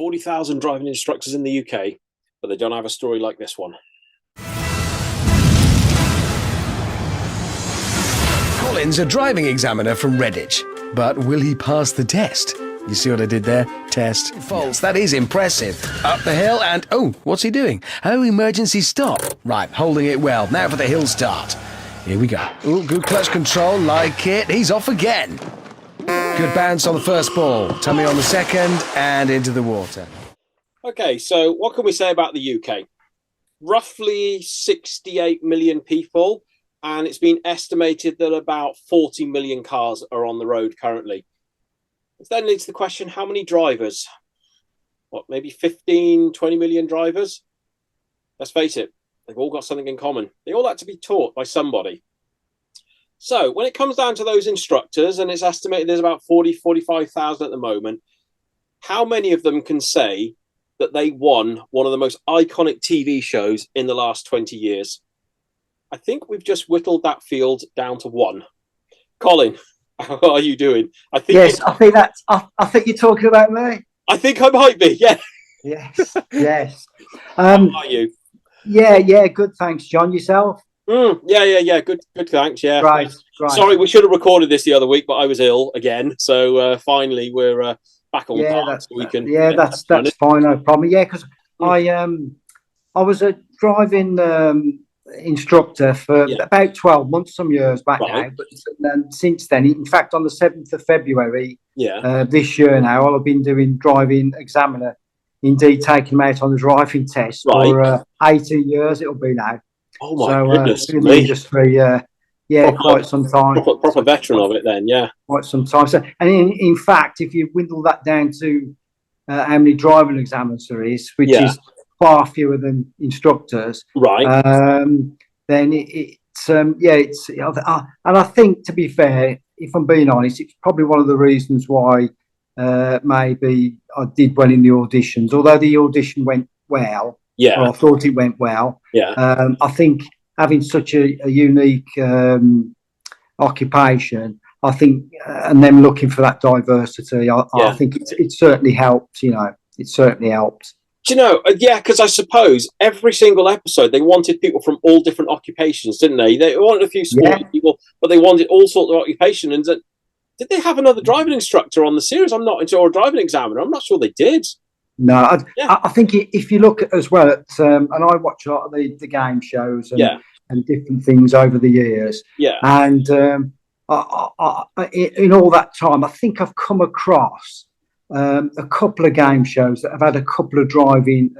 40,000 driving instructors in the UK, but they don't have a story like this one. Colin's a driving examiner from Redditch, but will he pass the test? You see what I did there? Test. False. That is impressive. Up the hill and... Oh, what's he doing? Oh, emergency stop. Right, holding it well. Now for the hill start. Here we go. Oh, good clutch control. Like it. He's off again. Good bounce on the first ball. Tummy on the second and into the water. Okay, so what can we say about the UK? Roughly 68 million people, and it's been estimated that about 40 million cars are on the road currently. It then leads to the question, how many drivers? What, maybe 15, 20 million drivers? Let's face it, they've all got something in common. They all had to be taught by somebody. So when it comes down to those instructors, and it's estimated there's about 40, 45,000 at the moment, how many of them can say that they won one of the most iconic TV shows in the last 20 years? I think we've just whittled that field down to one. Colin, how are you doing? I think you're talking about me. I think I might be, yeah. Yes, yes. How are you? Yeah, good, thanks, John. Yourself? Yeah. Good, thanks. Yeah. Right. Sorry, we should have recorded this the other week, but I was ill again. So finally, we're back on. That's fine. No problem. Yeah, because I was a driving instructor for about 12 months, some years back now. But then since then, in fact, on the 7th of February, this year now, I've been doing driving examiner. Indeed, taking them out on the driving test for 18 years. It'll be now. Oh my goodness! In the industry, quite some time. Proper veteran of it, then, yeah. Quite some time. So, and in fact, if you dwindle that down to how many driving examiners there is, which is far fewer than instructors, right? Then it's and I think, to be fair, if I'm being honest, it's probably one of the reasons why maybe I did well in the auditions, although the audition went well. Yeah, I thought it went well. Yeah, I think having such a unique occupation, I think, and them looking for that diversity, I think it certainly helped. You know, it certainly helped. Do you know? Because I suppose every single episode they wanted people from all different occupations, didn't they? They wanted a few sport people, but they wanted all sorts of occupation. And did they have another driving instructor on the series? I'm not or a driving examiner. I'm not sure they did. No, I think if you look at as well at, and I watch a lot of the game shows and different things over the years. Yeah. And in all that time, I think I've come across a couple of game shows that have had a couple of driving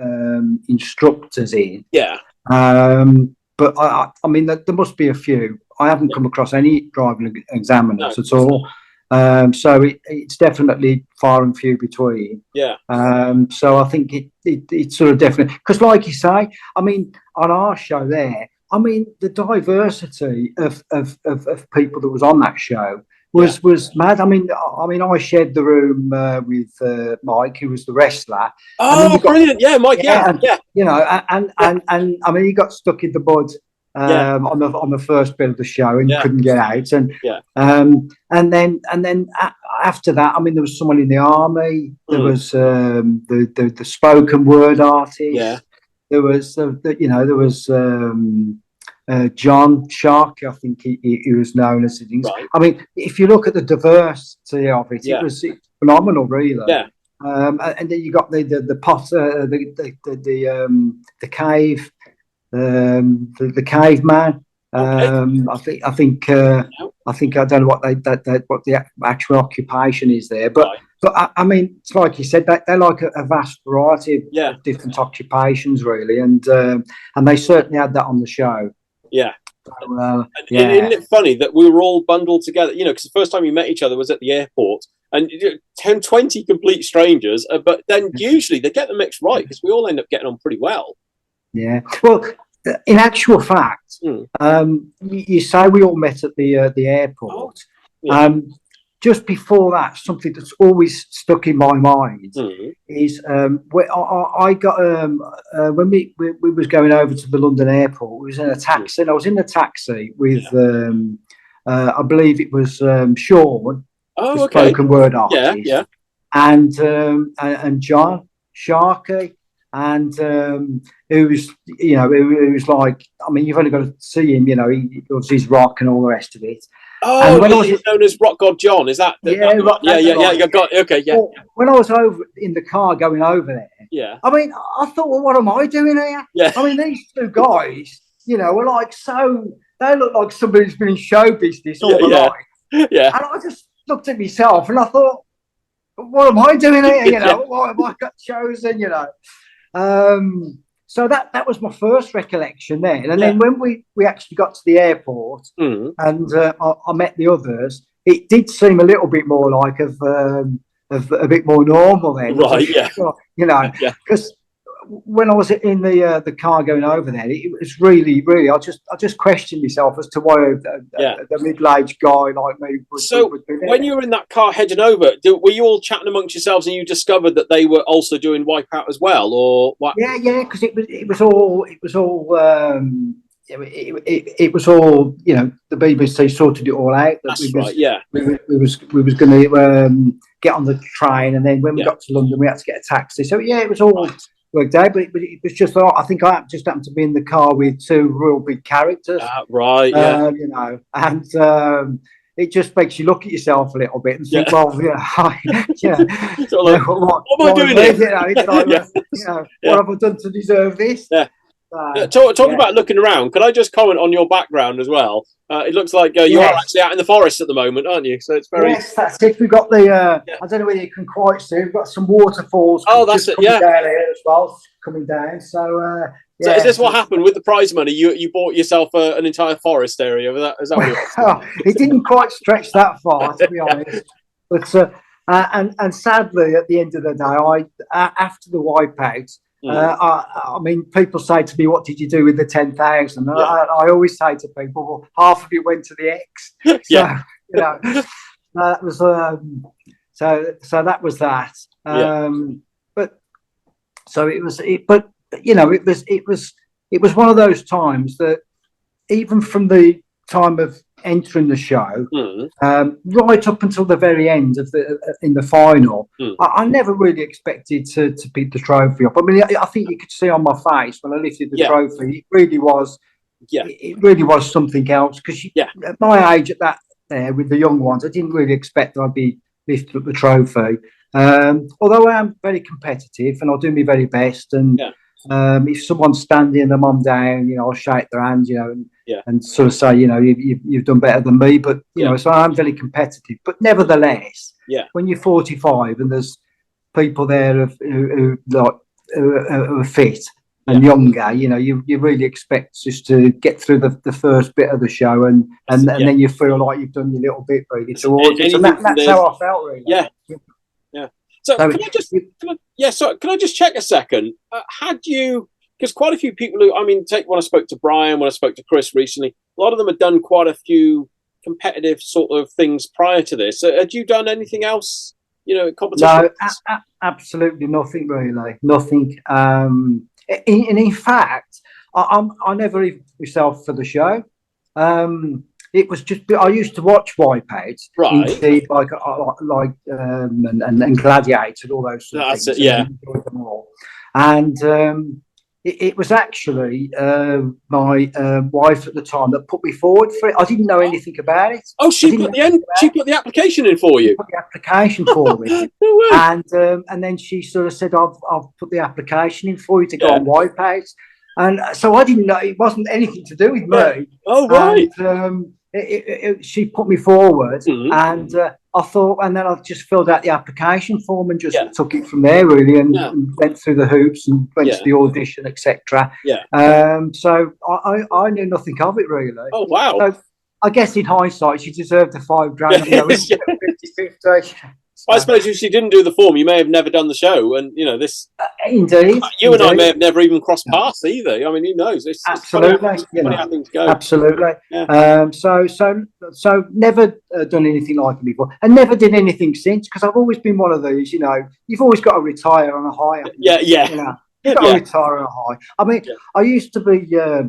instructors in. Yeah. But I mean, there must be a few. I haven't come across any driving examiners at all. So it's definitely far and few between. Yeah. So I think it's sort of definitely, because like you say, I mean, on our show there, I mean, the diversity of people that was on that show was mad. I mean, I shared the room with Mike, who was the wrestler. Oh, brilliant! Yeah, Mike. Yeah. You know, and I mean, he got stuck in the mud. On the first bit of the show and couldn't get out, and then after that, I mean, there was someone in the army. There was the spoken word artist. Yeah. There was there was John Shark, I think he was known as. Right. I mean, if you look at the diversity of it, it was phenomenal, really. Yeah. And then you got the potter, the cave. The caveman. Okay. I think I don't know what what the actual occupation is there, but I mean, it's like you said, they're like a vast variety of different occupations, really, and they certainly had that on the show. Yeah. So, Isn't it funny that we were all bundled together? You know, because the first time we met each other was at the airport. And 10, 20 complete strangers, but then usually they get the mix right because we all end up getting on pretty well. Yeah. Well, in actual fact, you say we all met at the airport. Just before that, something that's always stuck in my mind is I got when we was going over to the London airport. We was in a taxi, and I was in the taxi with I believe it was Sean, the spoken word artist, and John. Sharky, and who was like, I mean, you've only got to see him, he's rock and all the rest of it. Oh, and when he's known as Rock God John, is that? Yeah, okay, yeah. Well, when I was over in the car going over there, I mean, I thought, well, what am I doing here? Yeah. I mean, these two guys, were like they look like somebody who's been in show business all their life. Yeah. And I just looked at myself and I thought, what am I doing here? Why have I got chosen? So that was my first recollection then. And then when we actually got to the airport and I met the others, it did seem a little bit more like of a bit more normal then. Right, because when I was in the car going over there, it was really, I just questioned myself as to why a middle-aged guy like me would be there. When you were in that car heading over, were you all chatting amongst yourselves and you discovered that they were also doing Wipeout as well, or what? Yeah, because it was all the BBC sorted it all out. That's right. Yeah, we was going to get on the train, and then when we got to London, we had to get a taxi. So it was all worked out. But it was just, I think I just happened to be in the car with two real big characters. Right. Yeah. And it just makes you look at yourself a little bit and think, well, what am I doing here? What have I done to deserve this? Yeah. Talking about looking around, can I just comment on your background as well? It looks like you are actually out in the forest at the moment, aren't you? So it's very... Yes, that's it. We've got the, I don't know whether you can quite see, we've got some waterfalls that's it, down here as well, coming down. So, so is this what happened with the prize money? You bought yourself an entire forest area? Is that what it didn't quite stretch that far, to be honest. But and sadly, at the end of the day, after the Wipeout, I mean, people say to me, "What did you do with the 10,000?" I always say to people, "Well, half of it went to the X." So that was so that was that. But so it was. It was one of those times that even from the time of entering the show, right up until the very end of in the final, I never really expected to pick the trophy up. I mean, I think you could see on my face when I lifted the trophy, it really was. It really was something else, because at my age, at that with the young ones, I didn't really expect that I'd be lifting up the trophy. Although I am very competitive and I'll do my very best, and if someone's standing and I'm down, I'll shake their hand, and sort of say, you've done better than me. But so I'm very competitive. But nevertheless, when you're 45 and there's people there who are fit and younger, you really expect just to get through the first bit of the show, and then you feel like you've done your little bit really towards it. And that's how I felt, really. Yeah. So can I just check a second? Had you, because quite a few people who, when I spoke to Brian, when I spoke to Chris recently, a lot of them had done quite a few competitive sort of things prior to this. So had you done anything else, competition? No, absolutely nothing really, nothing. In fact, I never even myself for the show. It was just, I used to watch Wipeout, right? And Gladiator and all those sort of things. Yeah. Enjoyed them all. And it was actually my wife at the time that put me forward for it. I didn't know anything about it. Oh, she put the application in for you. Put the application for me. No way. And then she sort of said, "I've put the application in for you to go on Wipeout." And so I didn't know, it wasn't anything to do with me. Oh, right. And, she put me forward, and I thought, and then I just filled out the application form and just took it from there, really, and went through the hoops and went to the audition, etc. So I knew nothing of it, really. Oh, wow. So I guess in hindsight, she deserved the $5,000. 50-50. I suppose if she didn't do the form, you may have never done the show, and this. Indeed, you and I may have never even crossed paths either. I mean, who knows? Absolutely, funny how things go. Absolutely. Yeah. So never done anything like it before, and never did anything since, because I've always been one of these. You've always got to retire on a high. You've got to retire on a high. I mean, I used to be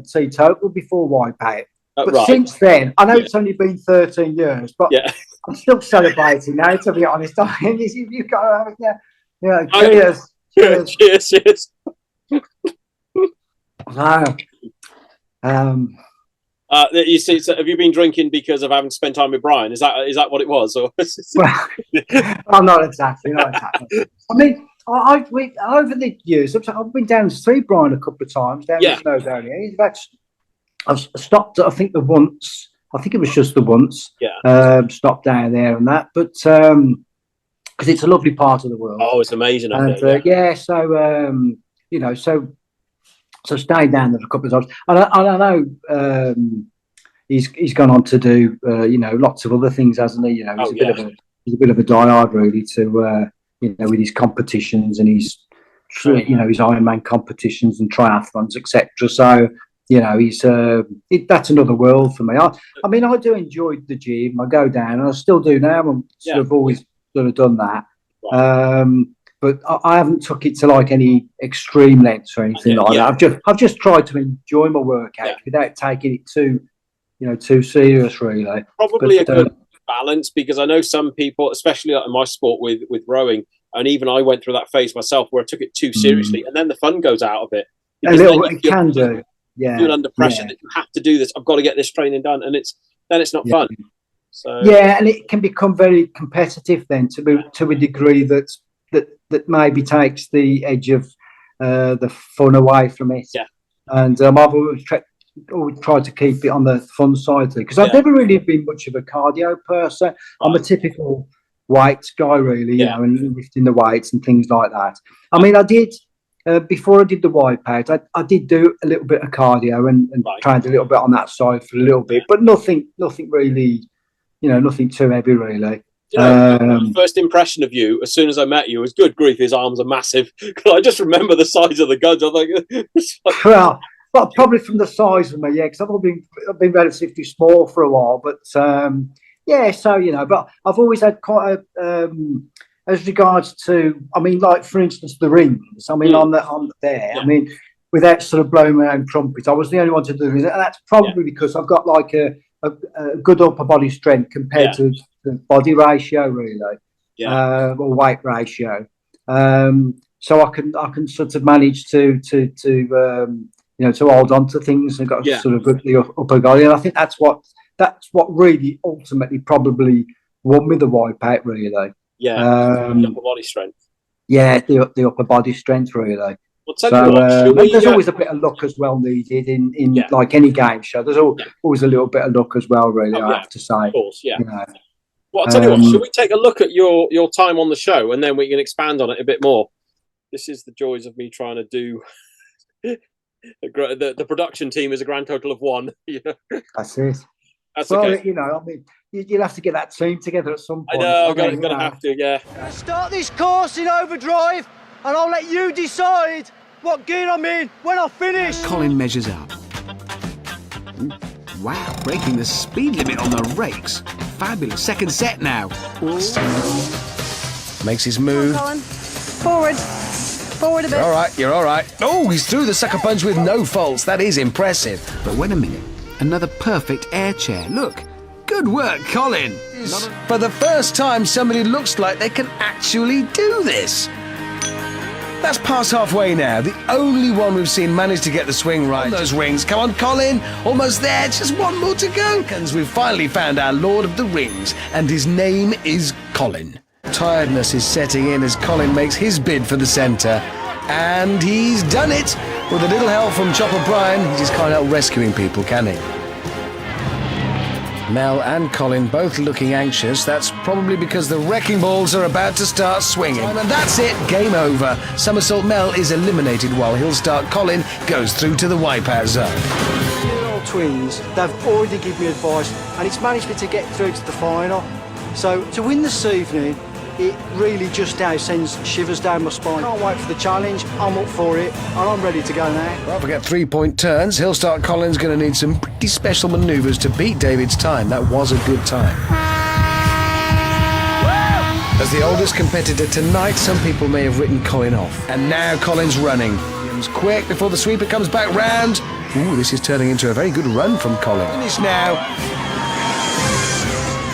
teetotal before Wipeout. But since then, I know it's only been 13 years, but I'm still celebrating now, to be honest. You've got to have, Cheers. Cheers. You see, so have you been drinking because of having spent time with Brian? Is that what it was? Or well, not exactly. I mean, over the years, I've been down to see Brian a couple of times down in Snow down here. In fact, I've stopped. I think it was just the once. Yeah. Stopped down there and that, but because it's a lovely part of the world. Oh, it's amazing. And so stayed down there a couple of times, and I know he's gone on to do lots of other things, hasn't he? He's a bit of a diehard, really, to with his competitions and his his Ironman competitions and triathlons, etc. So he's that's another world for me. I mean, I do enjoy the gym. I go down, and I still do now. I'm sort of always sort of done that. Right. But I haven't took it to like any extreme lengths or anything like that. I've just tried to enjoy my workout without taking it too serious, really. Probably a good balance, because I know some people, especially like in my sport with rowing, and even I went through that phase myself where I took it too seriously, and then the fun goes out of it. A little bit, it can do. Yeah, feel under pressure that you have to do this. I've got to get this training done, and it's not fun. So and it can become very competitive then to a degree that maybe takes the edge of the fun away from it. Yeah. And I've always tried to keep it on the fun side, because I've never really been much of a cardio person. Right. I'm a typical weights guy, really, and lifting the weights and things like that. I mean, I did before I did the Wipeout, I did do a little bit of cardio and trained a little bit on that side for a little bit, but nothing really, nothing too heavy, really. First impression of you, as soon as I met you, was good grief, his arms are massive. I just remember the size of the guns. I think, well, probably from the size of me, because I've been relatively small for a while, but but I've always had quite a as regards to, I mean, like for instance, the rings. I mean, on there. I mean, without sort of blowing my own trumpet, I was the only one to do it, and that's probably because I've got like a good upper body strength compared to the body ratio, really, or weight ratio. So I can sort of manage to hold on to things and got sort of the upper body, and I think that's what really ultimately probably won me the Wipeout, really. The upper body strength. Yeah, the upper body strength, really. Well, there's always a bit of luck as well needed in like any game show. There's always a little bit of luck as well, really. I have to say. Of course, Well, I'll tell you what. Should we take a look at your time on the show, and then we can expand on it a bit more? This is the joys of me trying to do. The production team is a grand total of one. That's it. That's well, okay. I mean, you'll have to get that team together at some point. I know, I'm going to have to, Let's start this course in overdrive, and I'll let you decide what gear I'm in when I finish. Colin measures up. Ooh, wow, breaking the speed limit on the rakes. Fabulous. Second set now. Ooh. Makes his move. Come on, Colin. Forward a bit. You're all right. Oh, he's through the sucker punch with no faults. That is impressive. But wait a minute. Another perfect air chair. Look. Good work, Colin. For the first time, somebody looks like they can actually do this. That's past halfway now. The only one we've seen manage to get the swing right. On those rings. Come on, Colin. Almost there. Just one more to go. And we've finally found our Lord of the Rings, and his name is Colin. Tiredness is setting in as Colin makes his bid for the centre. And he's done it! With a little help from Chopper Brian, he just can't help rescuing people, can he? Mel and Colin both looking anxious. That's probably because the wrecking balls are about to start swinging. And that's it, game over. Somersault Mel is eliminated while Hill Start Colin goes through to the Wipeout Zone. Dear old twins, they've already given me advice, and it's managed me to get through to the final. So to win this evening, it really just now sends shivers down my spine. Can't wait for the challenge. I'm up for it, and I'm ready to go now. Well, if we get 3-point turns, Hill Start Colin's going to need some pretty special manoeuvres to beat David's time. That was a good time. As the oldest competitor tonight, some people may have written Colin off. And now Colin's running. He's quick before the sweeper comes back round. Ooh, this is turning into a very good run from Colin. Finish now.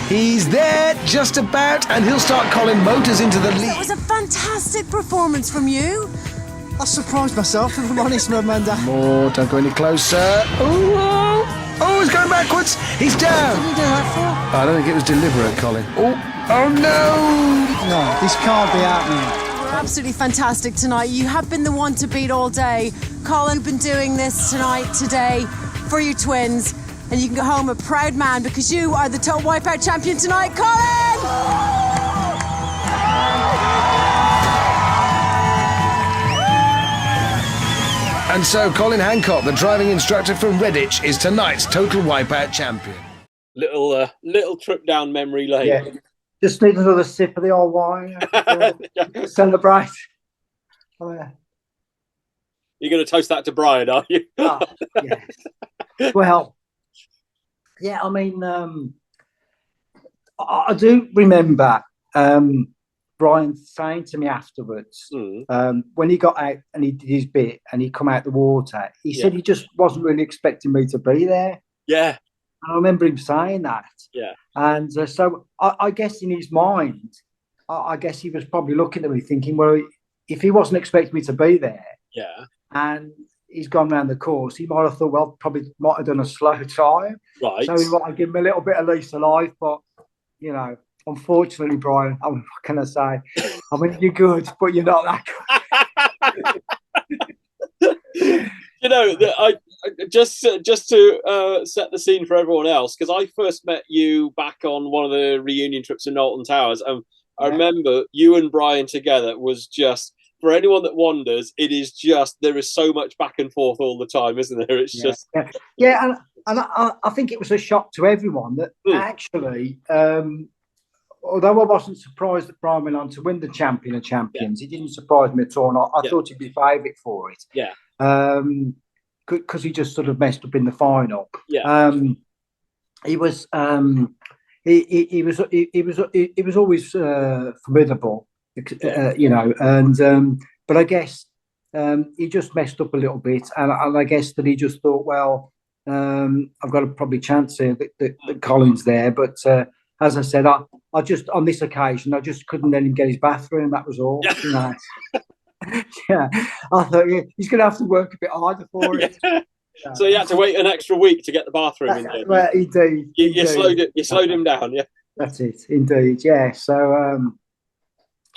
He's there, just about, and Hill Start Colin motors into the lead. That was a fantastic performance from you. I surprised myself, if I'm honest, Amanda. More, don't go any closer. Oh, he's going backwards. He's down. What did you do that for? I don't think it was deliberate, Colin. Oh no! No, this can't be happening. You're absolutely fantastic tonight. You have been the one to beat all day. Colin, you've been doing this today, for your twins. And you can go home a proud man because you are the top Wipeout champion tonight, Colin! And so Colin Hancock, the driving instructor from Redditch, is tonight's total Wipeout champion. Little trip down memory lane. Yeah. Just need another sip of the old wine to celebrate. Oh, yeah. You're going to toast that to Brian, are you? Yes. Well, yeah, I mean, I do remember Brian saying to me afterwards, when he got out and he did his bit and he come out the water, he said he just wasn't really expecting me to be there. Yeah. And I remember him saying that. Yeah. And so I guess in his mind, I guess he was probably looking at me thinking, well, if he wasn't expecting me to be there, and he's gone round the course, he might have thought, well, probably might have done a slow time. Right. So he might have given me a little bit of lease of life. But, you know, unfortunately, Brian, what can I say? I mean, you're good, but you're not that good. You know, I just to set the scene for everyone else, because I first met you back on one of the reunion trips in Knowlton Towers, and I remember you and Brian together was just, for anyone that wonders, it is just, there is so much back and forth all the time, isn't there? It's just and I think it was a shock to everyone that actually, although I wasn't surprised that Brian went on to win the Champion of Champions, it didn't surprise me at all. And I thought he'd be favourite for it. Yeah. Because he just sort of messed up in the final. Yeah. He was he was always formidable, you know, and but I guess he just messed up a little bit, and I guess that he just thought, well, I've got a probably chance here that Colin's there, but as I said, I just on this occasion I just couldn't let him get his bathroom. That was all. You know. Yeah, I thought he's going to have to work a bit harder for it. So you had to wait an extra week to get the bathroom in. Well, indeed. You slowed him down. Yeah, that's it. Indeed. Yeah. So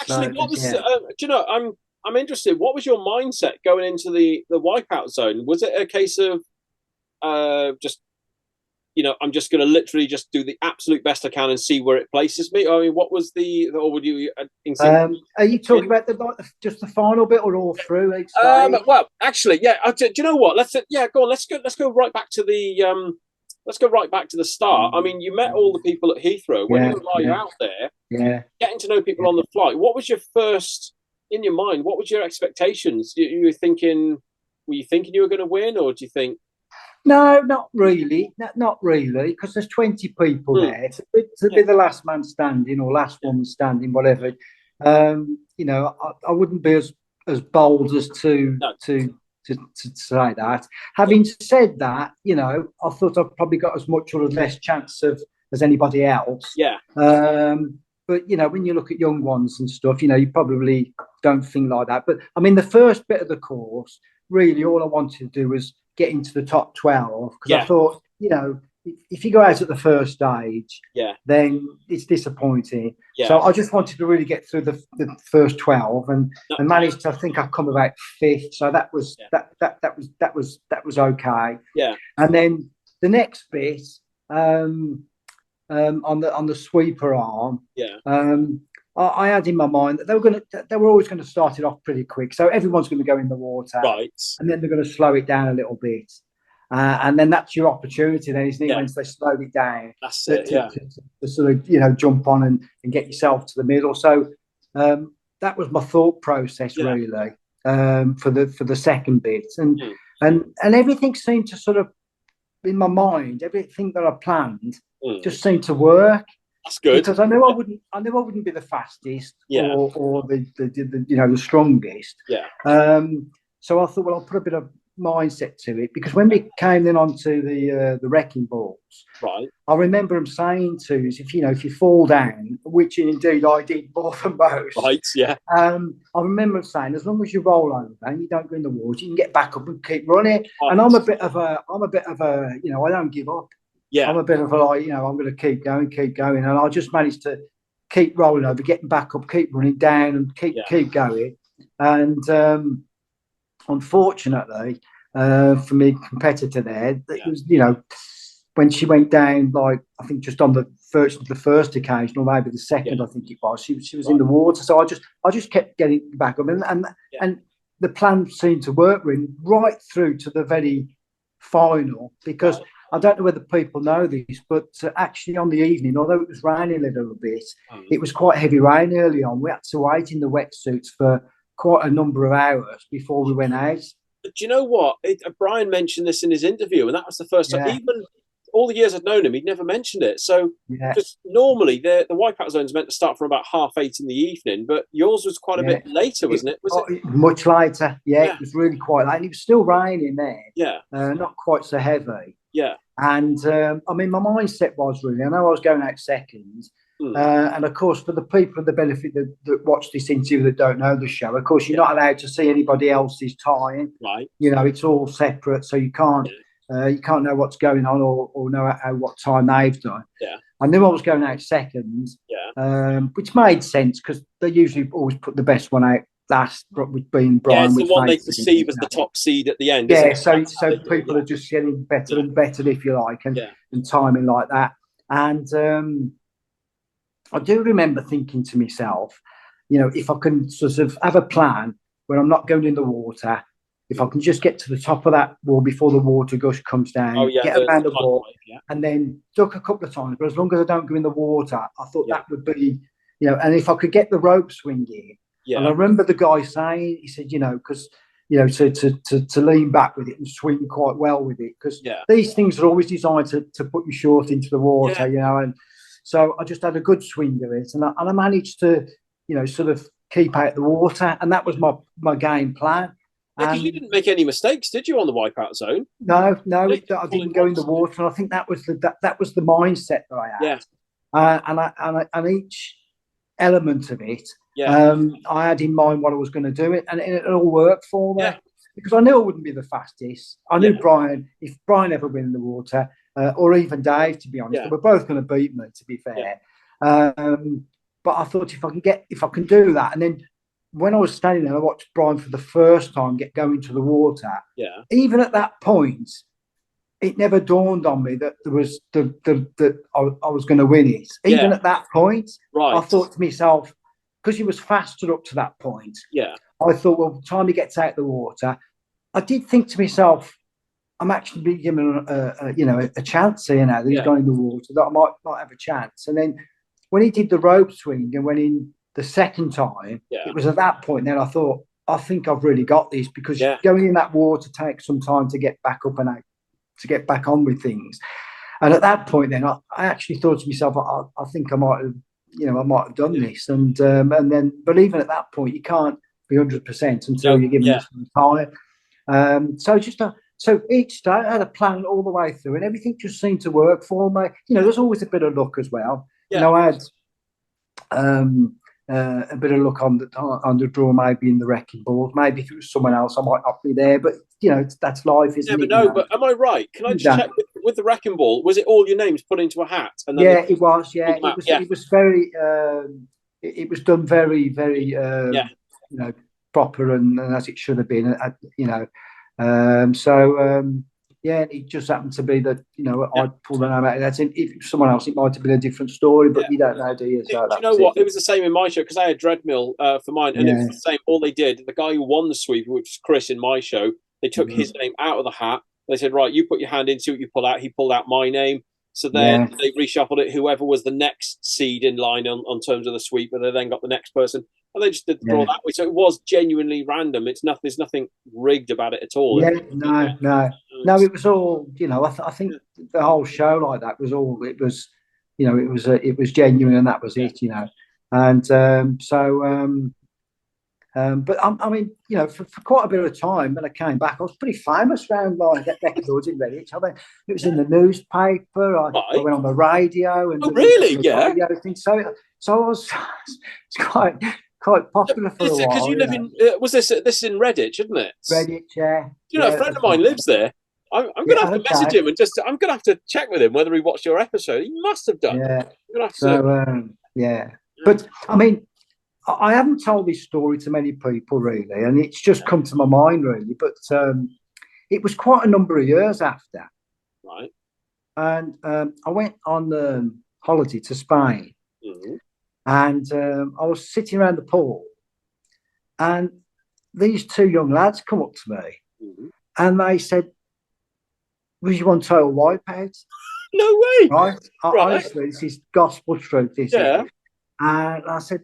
actually, what was? Do you know? I'm interested. What was your mindset going into the Wipeout Zone? Was it a case of just, you know, I'm just going to literally just do the absolute best I can and see where it places me? I mean, what was or would you? Are you talking about just the final bit or all through each day? Well, actually, yeah. Do you know what? Go on. Let's go right back to the let's go right back to the start. I mean, you met all the people at Heathrow when you were out there. Yeah. Getting to know people on the flight. What was your first in your mind? What was your expectations? You were thinking? Were you thinking you were going to win, or do you think? No, not really. Not really, because there's 20 people there. To be the last man standing or last woman standing, whatever. You know, I wouldn't be as bold as to say that. Having said that, you know, I thought I've probably got as much or as less chance as anybody else. Yeah. But you know, when you look at young ones and stuff, you know, you probably don't think like that. But I mean, the first bit of the course, really, all I wanted to do was get into the top 12, because I thought, you know, if you go out at the first stage, then it's disappointing. So I just wanted to really get through the first 12 and managed to, I think I've come about 5th. So that was that was okay. Yeah. And then the next bit on the sweeper arm, I had in my mind that they were always going to start it off pretty quick. So everyone's going to go in the water, right? And then they're going to slow it down a little bit. And then that's your opportunity, then, isn't it? Once they slow it down, that's it. To sort of, you know, jump on and get yourself to the middle. So that was my thought process, really, for the second bit, and everything seemed to sort of, in my mind, everything that I planned just seemed to work. That's good, because I knew I wouldn't be the fastest or the you know, the strongest. Yeah. So I thought, well, I'll put a bit of mindset to it, because when we came then onto the wrecking balls, right, I remember them saying to us, if you fall down, which indeed I did more than most. Right, yeah. I remember them saying, as long as you roll over and you don't go in the water, you can get back up and keep running. Right. And I'm a bit of a, I don't give up. Yeah. I'm a bit of a I'm going to keep going, and I just managed to keep rolling over, getting back up, keep running down, and keep going. And unfortunately, for me, competitor there, it was, when she went down, like I think just on the first occasion, or maybe the second, I think it was, she was in the water. So I just kept getting back up, and the plan seemed to work really right through to the very final, because I don't know whether people know this, but actually on the evening, although it was raining a little bit, it was quite heavy rain early on. We had to wait in the wetsuits for quite a number of hours before we went out. Do you know what? Brian mentioned this in his interview, and that was the first time. Even all the years I'd known him, he'd never mentioned it. So, because normally the Wipeout Zone is meant to start from about 8:30 in the evening, but yours was quite a bit later, wasn't it? Was it? Much later, It was really quite late. And it was still raining there. Yeah. Not quite so heavy. Yeah. And, I mean, my mindset was really, I know I was going out second. And, of course, for the people of the benefit that watch this interview that don't know the show, of course, you're not allowed to see anybody else's time. Right. It's all separate, so you can't know what's going on or know what time they've done. Yeah. I knew I was going out second, which made sense because they usually always put the best one out last, with being Brian. Yeah, it's the one they perceive as the top seed at the end. Yeah, so people are just getting better and better, if you like, and timing like that. And I do remember thinking to myself, if I can sort of have a plan where I'm not going in the water, if I can just get to the top of that wall before the water gush comes down, get around the wall, and then duck a couple of times. But as long as I don't go in the water, I thought that would be, and if I could get the rope swing in. Yeah. And I remember the guy saying, he said, because, to lean back with it and swing quite well with it, because these things are always designed to put you short into the water, and so I just had a good swing of it, and I managed to, sort of keep out the water, and that was my game plan. Because you didn't make any mistakes, did you, on the Wipeout Zone? No, I didn't go in the water, and I think that was the mindset that I had. Yeah. And each element of it, I had in mind what I was going to do, and it all worked for me. Yeah. Because I knew I wouldn't be the fastest. I knew Brian, if Brian ever went in the water, or even Dave, to be honest, they were both going to beat me, to be fair. But I thought if I can do that, and then when I was standing there, I watched Brian for the first time going to the water. Yeah. Even at that point, it never dawned on me that there was that I was going to win it. Even at that point, I thought to myself, because he was faster up to that point. Yeah. I thought, well, by the time he gets out of the water, I did think to myself, I'm actually being given a chance here now that he's gone in the water, that I might have a chance. And then when he did the rope swing and went in the second time, it was at that point then I thought, I think I've really got this, because going in that water takes some time to get back up and out, to get back on with things. And at that point then I actually thought to myself, I think I might have done this. And then, but even at that point, you can't be 100% until you're given some time. So each day I had a plan all the way through, and everything just seemed to work for me. There's always a bit of luck as well. Yeah. I had a bit of luck on the draw, maybe in the wrecking ball. Maybe if it was someone else, I might not be there. But that's life, isn't it? No, but am I right? Can I just check with the wrecking ball? Was it all your names put into a hat? And then it was. Yeah, it was very. It was done very, very. Proper and as it should have been. It just happened to be that I pulled the name out. That's if someone else, it might have been a different story, but you don't know, do you? So do you know what? It was the same in my show, because I had Dreadmill for mine, and it was the same. All they did, the guy who won the sweep, which was Chris in my show, they took his name out of the hat. They said, right, you put your hand in, see what you pull out. He pulled out my name. So then they reshuffled it. Whoever was the next seed in line on terms of the sweep, but they then got the next person. And they just did the draw that way. So it was genuinely random. There's nothing rigged about it at all. Yeah, no, it was all, I think the whole show like that was all, it was genuine, and that was it, And But I mean, you know, for quite a bit of time when I came back, I was pretty famous around my neck of the woods in Redditch. I mean, it was in the newspaper. I went on the radio and really, yeah. Radio thing. So I was quite popular for a while. Because you live in was this in Redditch, isn't it? Redditch, yeah. You know, a friend of mine lives there. I'm going to have to message him and I'm going to have to check with him whether he watched your episode. He must have done. Yeah. Yeah. But I mean, I haven't told this story to many people really, and it's just come to my mind really. But it was quite a number of years after. Right. And I went on holiday to Spain, and I was sitting around the pool, and these two young lads come up to me, and they said, "Was you on Total Wipeout?" No way! Right? Honestly, this is gospel truth. This yeah. Is. And I said,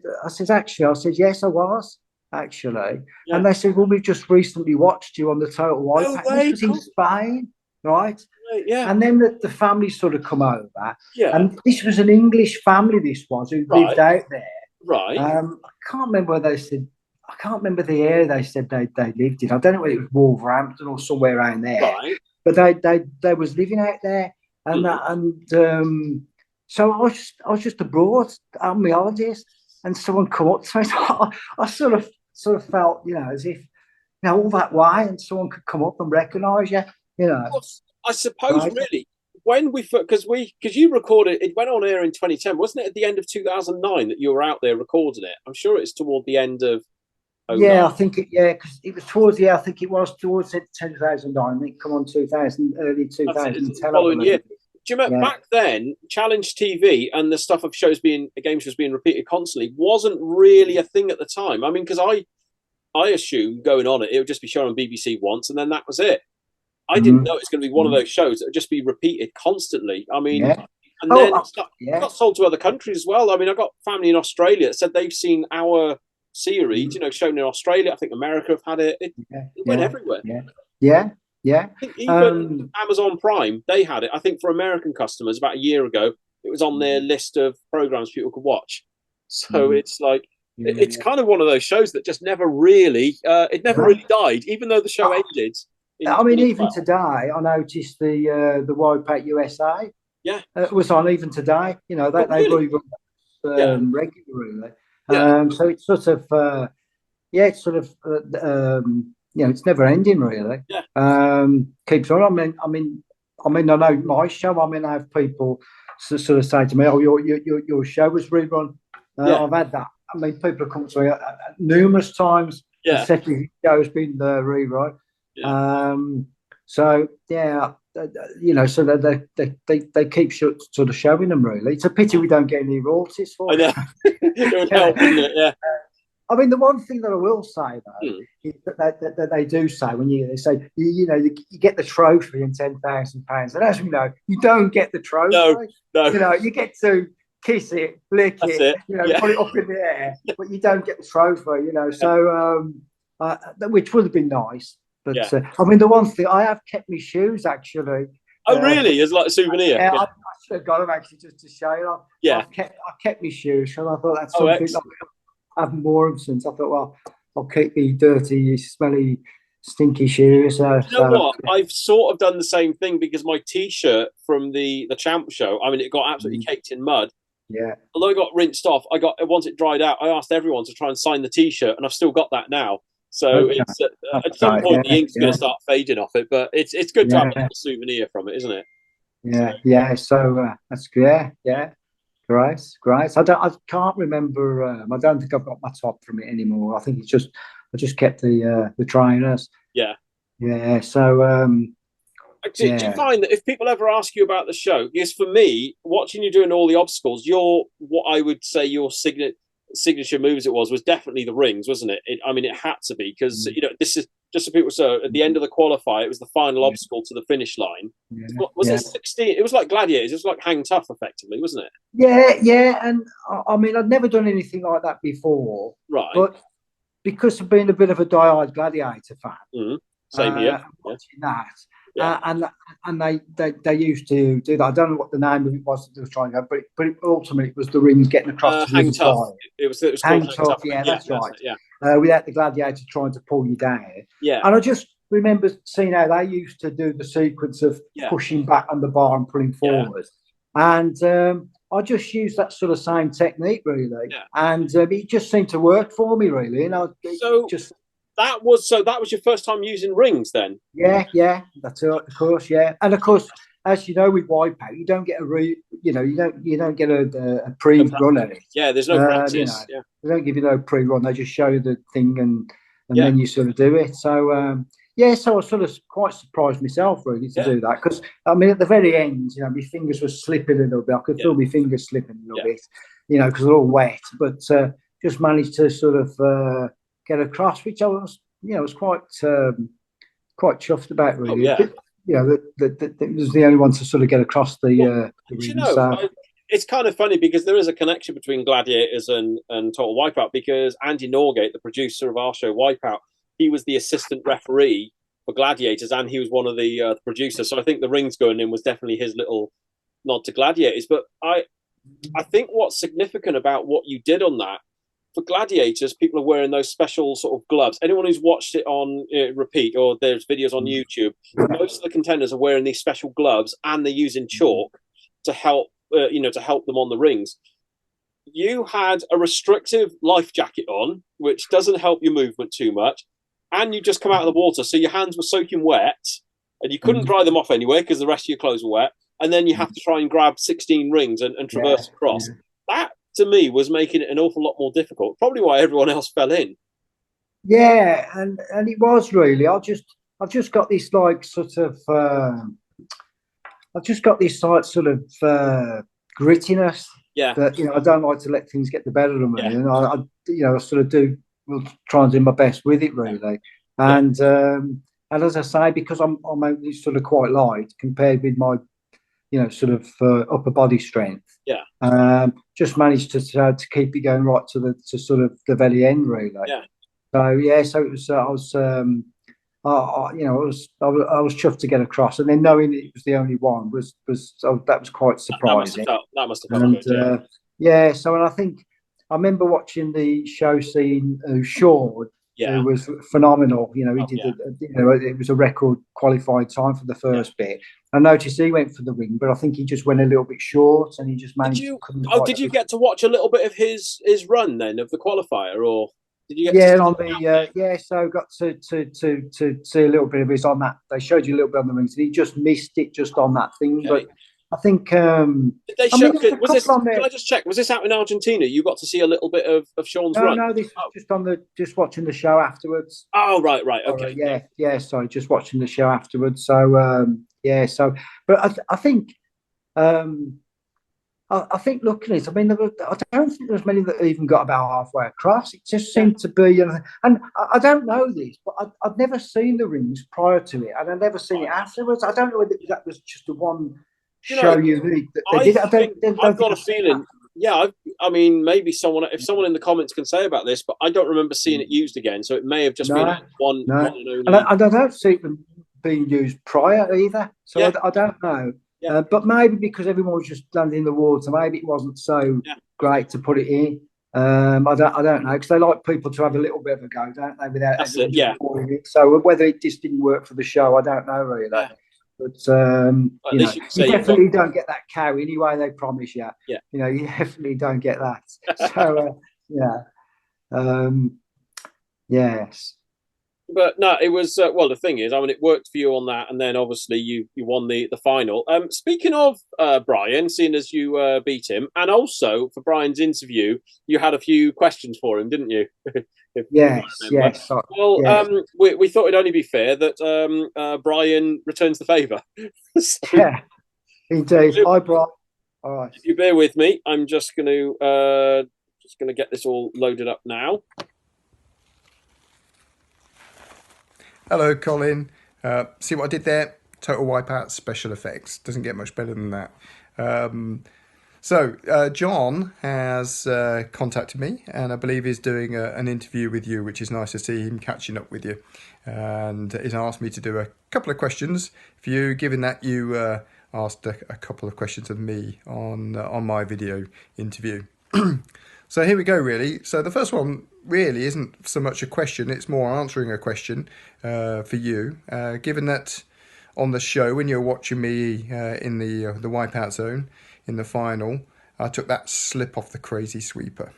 yes, I was actually. Yeah. And they said, well, we've just recently watched you on the Total Wipeout. No way, this was in Spain, right? Yeah. And then the family sort of come over. Yeah. And this was an English family, this was, who lived out there. Right. I can't remember where they said, I can't remember the area they said they lived in. I don't know whether it was Wolverhampton or somewhere around there. Right. But they was living out there. And so I was just abroad on my holidays, and someone come up to me. So I sort of felt, you know, as if, you know, all that way, and someone could come up and recognise you, you know. I suppose really when because you recorded it went on air in 2010, wasn't it? At the end of 2009 that you were out there recording it. I'm sure it's toward the end of. Yeah, I think because it was towards I think it was towards 2009. I think come on 2000, early 2010. Following year. Do you remember back then, Challenge TV and the stuff of game shows being repeated constantly wasn't really a thing at the time. I mean, because I assumed going on it would just be shown on BBC once and then that was it. I didn't know it's going to be one of those shows that would just be repeated constantly. I mean, and then it got sold to other countries as well. I mean, I got family in Australia that said they've seen our series, you know, shown in Australia. I think America have had it. It went everywhere. Yeah. I think even Amazon Prime, they had it. I think for American customers about a year ago, it was on their list of programs people could watch. So it's like, it's kind of one of those shows that just never really, really died, even though the show ended. I mean, even today, I noticed the Wipeout USA. Yeah. Was on even today. You know, they really regularly. So it's sort of, you know, it's never ending really. Yeah. Keeps on. I mean, I know my show. I mean, I have people sort of say to me, "Oh, your show was rerun." I've had that. I mean, people have come to me numerous times. Yeah. The second show's been rerun. Yeah. So yeah, you know, so they keep sort of showing them. Really, it's a pity we don't get any royalties for it. I know. It would help, wouldn't it? Yeah. I mean, the one thing that I will say though is that they do say when they say you know you get the trophy and £10,000, and as we know, you don't get the trophy. No. You know, you get to kiss it, lick it, you know, put it up in the air, but you don't get the trophy. You know, so which would have been nice. But I mean, the one thing I have kept my shoes actually. Oh, really? As like a souvenir? Yeah, I should have got them actually just to show you. Yeah. I kept my shoes, and I thought that's something. I haven't worn them since. I thought, well, I'll keep the dirty, smelly, stinky shoes. You know what? I've sort of done the same thing because my T-shirt from the Champ show, I mean, it got absolutely caked in mud. Yeah. Although it got rinsed off, once it dried out, I asked everyone to try and sign the T-shirt, and I've still got that now. So it's at some point the ink's going to start fading off it, but it's good to have a souvenir from it, isn't it? Yeah. So that's good. Yeah. Great. I can't remember. I don't think I've got my top from it anymore. I think I just kept the trainers. Yeah. Yeah. So. Do you find that if people ever ask you about the show, because for me, watching you doing all the obstacles, what I would say your signature moves was definitely the rings, wasn't it? I mean, it had to be because you know this is just so people. So at the end of the qualifier, it was the final obstacle to the finish line. Was it 16? It was like Gladiators. It was like Hang Tough, effectively, wasn't it? Yeah. And I mean, I'd never done anything like that before, right? But because of being a bit of a diehard Gladiator fan, same here. Watching that. And they used to do that. I don't know what the name of it was that they were trying to go, but ultimately it was the rings getting across to the Hang Tough. side. It was Hang Tough. Yeah, that's right. without the Gladiator trying to pull you down. Yeah. And I just remember seeing how they used to do the sequence of pushing back on the bar and pulling forward. And I just used that sort of same technique, really. Yeah. And it just seemed to work for me, really. And that was your first time using rings then? Yeah, that's it, of course, yeah. And of course, as you know, with Wipeout, you don't get you don't get a pre-run at it. Yeah, there's no practice. They don't give you no pre-run. They just show you the thing and then you sort of do it. So so I was sort of quite surprised myself really to do that, because I mean at the very end, my fingers were slipping a little bit. I could feel my fingers slipping a little bit, because they're all wet. But just managed to sort of get across, which I was, was quite chuffed about really. But, that was the only one to sort of get across the ring. It's kind of funny because there is a connection between Gladiators and Total Wipeout, because Andy Norgate, the producer of our show Wipeout, he was the assistant referee for Gladiators and he was one of the producers. So I think the rings going in was definitely his little nod to Gladiators. But I think what's significant about what you did on that, for Gladiators, people are wearing those special sort of gloves. Anyone who's watched it on repeat, or there's videos on YouTube, most of the contenders are wearing these special gloves and they're using chalk to help, to help them on the rings. You had a restrictive life jacket on, which doesn't help your movement too much, and you just come out of the water, so your hands were soaking wet, and you couldn't dry them off anyway because the rest of your clothes were wet, and then you have to try and grab 16 rings and traverse across. That, to me, was making it an awful lot more difficult. Probably why everyone else fell in. Yeah, and it was really. I've just got this like sort of. I've just got this sort of grittiness. Yeah. That I don't like to let things get the better of me, and I sort of will try and do my best with it really. And as I say, because I'm only sort of quite light compared with my sort of upper body strength. Yeah. Just managed to keep it going right to sort of the very end, really. Yeah. So it was. I was chuffed to get across, and then knowing it was the only one that was quite surprising. That must have felt good. So, and I think I remember watching the show scene. Sean, who was phenomenal. He did. It was a record qualified time for the first bit. I noticed he went for the ring, but I think he just went a little bit short, and he just managed. Did you get to watch a little bit of his run then of the qualifier, or did you get? So got to see a little bit of his on that. They showed you a little bit on the rings, and he just missed it just on that thing. Okay. But I think did they show? Can I just check? Was this out in Argentina? You got to see a little bit of Sean's run. No, this was just watching the show afterwards. Oh right, okay. Sorry, just watching the show afterwards. So but I think. I think looking at it, I mean, I don't think there's many that even got about halfway across. It just seemed to be, and I don't know this, but I'd never seen the rings prior to it, and I'd never seen it afterwards. I don't know whether that was just a one show unique that they did. I've got a feeling. Yeah, I mean, maybe if someone in the comments can say about this, but I don't remember seeing it used again. So it may have just been one and only. And I don't see it being used prior either. So I don't know. Yeah. But maybe because everyone was just standing in the water, maybe it wasn't so great to put it in. I don't know, because they like people to have a little bit of a go, don't they? Without it. So whether it just didn't work for the show, I don't know really. Yeah. But you definitely don't get that cow anyway. They promise you. Yeah. You definitely don't get that. So yes. But no, it was the thing is, I mean, it worked for you on that, and then obviously you won the final. Speaking of Brian, seeing as you beat him, and also for Brian's interview, you had a few questions for him, didn't you? Yes. Well, yes. We thought it'd only be fair that Brian returns the favour. Yeah, indeed. Hi, Brian. All right. If you bear with me, I'm just going to get this all loaded up now. Hello, Colin. See what I did there? Total Wipeout special effects. Doesn't get much better than that. So John has contacted me, and I believe he's doing an interview with you, which is nice to see him catching up with you. And he's asked me to do a couple of questions for you, given that you asked a couple of questions of me on my video interview. So here we go, really. So the first one really isn't so much a question, it's more answering a question for you. Given that on the show, when you're watching me in the Wipeout Zone in the final, I took that slip off the crazy sweeper.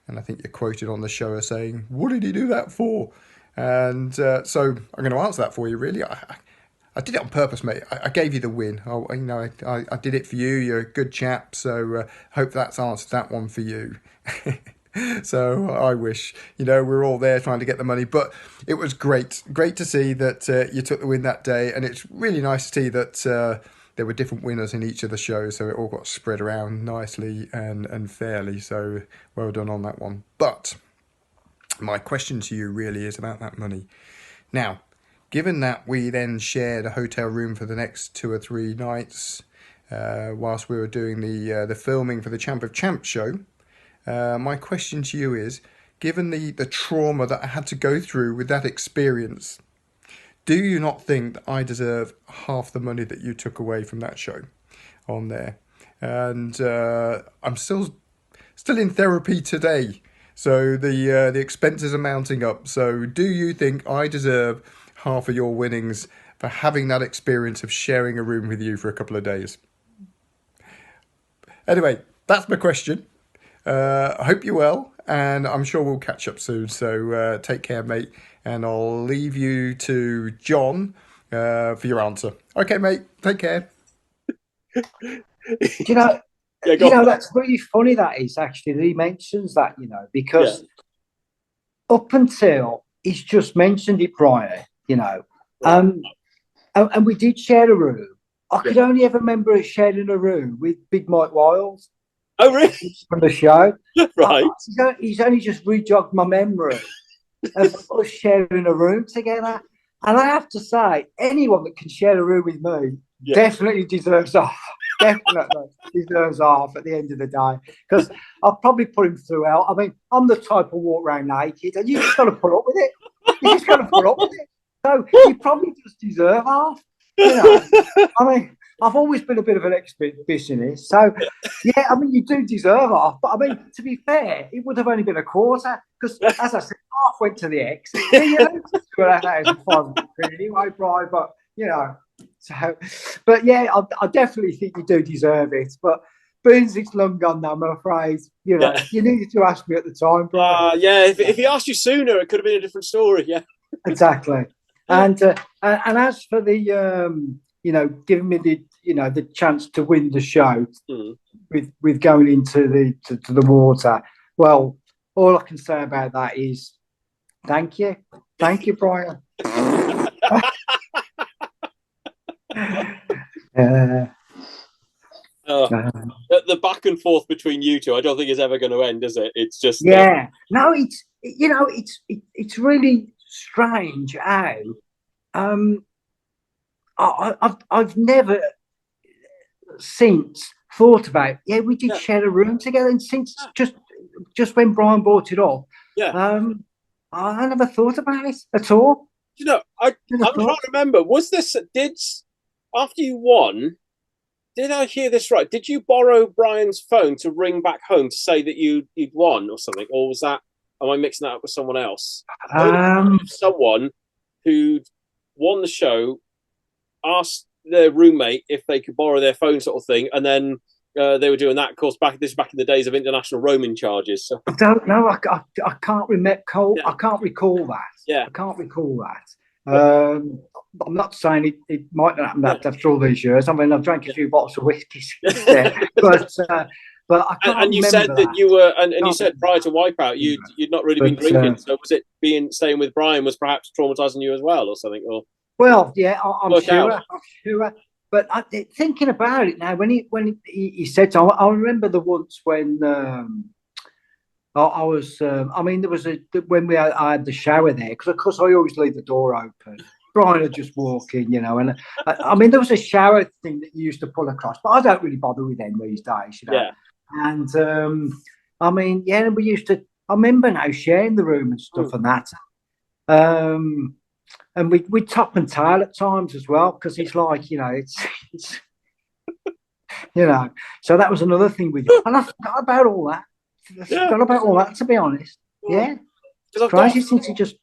And I think you're quoted on the show as saying, "What did he do that for?" And so I'm going to answer that for you, really. I did it on purpose, mate. I gave you the win. I did it for you. You're a good chap, so hope that's answered that one for you. So I wish, we're all there trying to get the money, but it was great to see that you took the win that day, and it's really nice to see that there were different winners in each of the shows, so it all got spread around nicely and fairly. So well done on that one. But my question to you really is about that money. Now, given that we then shared a hotel room for the next 2 or 3 nights whilst we were doing the filming for the Champ of Champs show, my question to you is, given the trauma that I had to go through with that experience, do you not think that I deserve half the money that you took away from that show on there? And I'm still in therapy today, so the expenses are mounting up. So do you think I deserve half of your winnings for having that experience of sharing a room with you for a couple of days? Anyway, that's my question. I hope you're well, and I'm sure we'll catch up soon. So take care, mate, and I'll leave you to John for your answer. Okay, mate, take care. That's really funny. That is actually that he mentions that, because up until he's just mentioned it prior, and we did share a room. I could only ever remember sharing a room with Big Mike Wiles. Oh, really? From the show. Right. He's only just rejogged my memory of us sharing a room together. And I have to say, anyone that can share a room with me definitely deserves off. Definitely deserves off at the end of the day. Because I'll probably put him through hell. I mean, I'm the type of walk around naked, and you just got to put up with it. You just got to put up with it. So you probably just deserve half. I mean, I've always been a bit of an exhibitionist, so I mean, you do deserve half. But I mean, to be fair, it would have only been a quarter because, as I said, half went to the ex. Anyway, Brian. But I definitely think you do deserve it. But being it's long gone now, I'm afraid. You needed to ask me at the time, Brian. If he asked you sooner, it could have been a different story. Yeah, exactly. And as for the giving me the chance to win the show with going into the water. Well, all I can say about that is thank you, Brian. The back and forth between you two, I don't think is ever going to end, is it? It's just no, it's really strange how I've never since thought about we did share a room together, and since just when Brian brought it up, I never thought about it at all. I'm trying to remember, after you won, did I hear this right? Did you borrow Brian's phone to ring back home to say that you'd won or something, or was that, am I mixing that up with someone else? Someone who'd won the show asked their roommate if they could borrow their phone, sort of thing, and then they were doing that. Of course, back in the days of international roaming charges. So. I don't know. I can't remember. I can't recall that. I can't recall that. I'm not saying it might not happen after all these years. I mean, I've drank a few bottles of whiskey, but I can't. And you said that you were, and you said prior to Wipeout, you'd not really been drinking. So was it staying with Brian was perhaps traumatizing you as well, or something? Or well, I'm sure. But thinking about it now, when he said, I remember the once when I was. I mean, there was when I had the shower there, because of course I always leave the door open. Brian would just walk in, and I mean there was a shower thing that you used to pull across, but I don't really bother with them these days, Yeah. And I mean, we used to. I remember now sharing the room and stuff and that. And we'd top and tail at times as well, because it's like, it's so that was another thing with you. And I forgot about all that. forgot about all that, to be honest. Yeah. I've crazy since he just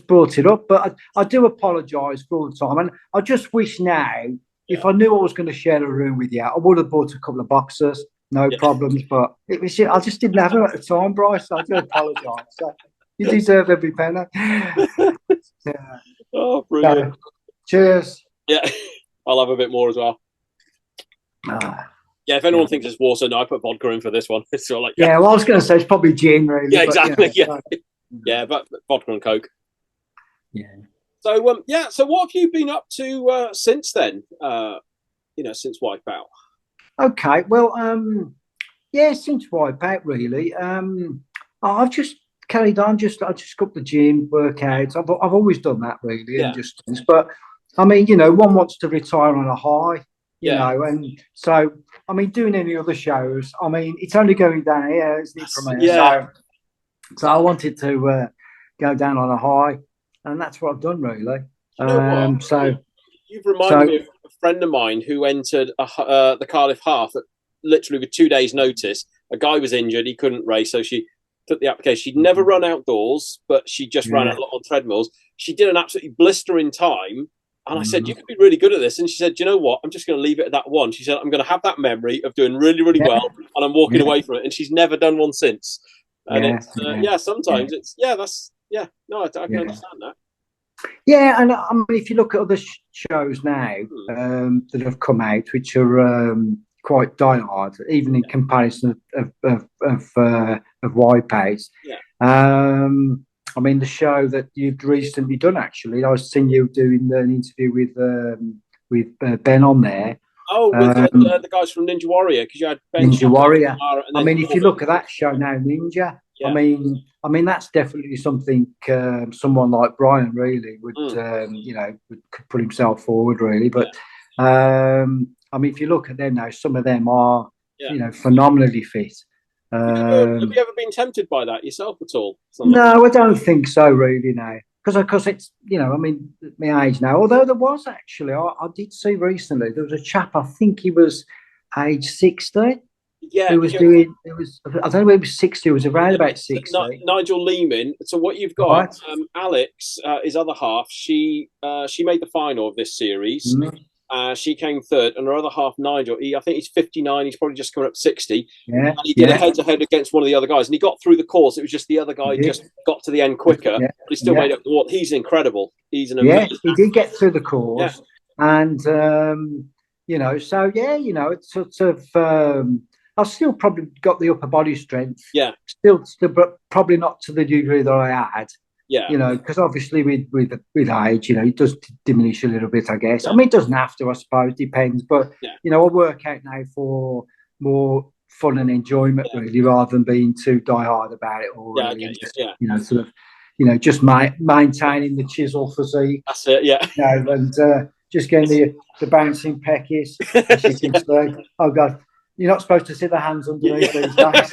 brought it up. But I do apologise for all the time. And I just wish now, if I knew I was going to share a room with you, I would have bought a couple of boxers. No problems. But it was, I just didn't have them at the time, Bryce. So I do apologise. So you deserve every penny. Yeah. Oh, brilliant. So, cheers. Yeah. I'll have a bit more as well. Yeah, if anyone thinks it's water, no, I put vodka in for this one. It's sort of like, well, I was going to say it's probably gin, really. Yeah, exactly. But, you know, but vodka and Coke. Yeah. So, so what have you been up to since then? Since Wipeout. Okay, well, since Wipeout, really. I've just carried on. I just got the gym, workouts. I've always done that, really, and just. But I mean, one wants to retire on a high. You know, and so I mean, doing any other shows, I mean, it's only going down here, isn't it, from here? Yeah. So I wanted to go down on a high, and that's what I've done, really. So you've reminded me of a friend of mine who entered the Cardiff Half literally with 2 days' notice. A guy was injured; he couldn't race, so she took the application. She'd never run outdoors, but she just ran a lot on treadmills. She did an absolutely blistering time. And I said, you could be really good at this. And she said, do you know what? I'm just going to leave it at that one. She said, I'm going to have that memory of doing really, really well. And I'm walking away from it. And she's never done one since. And sometimes it's, no, I can understand that. Yeah. And I mean, if you look at other shows now that have come out, which are quite die-hard, even in comparison of Wipeout. Yeah. I mean, the show that you've recently done, actually, I was seeing you doing an interview with Ben on there. Oh, with the guys from Ninja Warrior, because you had Ben Ninja Warrior. I mean, if you look at that show now, Ninja, I mean, that's definitely something someone like Brian really would, could put himself forward, really. But I mean, if you look at them now, some of them are, phenomenally fit. Have you ever been tempted by that yourself at all? No, I don't think so, really, now. Because it's, I mean, my age now. Although there was actually, I did see recently, there was a chap, I think he was age 60. Yeah. Who was doing, I don't know whether he was 60, it was around about 60. Nigel Lehman. So what you've got, Alex, his other half, she made the final of this series. Mm-hmm. She came third, and her other half, Nigel, I think he's 59. He's probably just coming up 60. Yeah, and he did a head-to-head against one of the other guys, and he got through the course. It was just the other guy just got to the end quicker, but he still made up the wall. He's incredible. He's an amazing. He did get through the course, and so it's sort of. I've still probably got the upper body strength. Yeah. Still, but probably not to the degree that I had. Yeah. Because obviously with age, it does diminish a little bit, I guess. Yeah. I mean, it doesn't have to, I suppose, depends. But, I work out now for more fun and enjoyment, really, rather than being too die-hard about it. Or, just maintaining the chisel physique. That's it, yeah. And just getting the bouncing peckies, as you can say. Oh, God. You're not supposed to sit the hands underneath these days.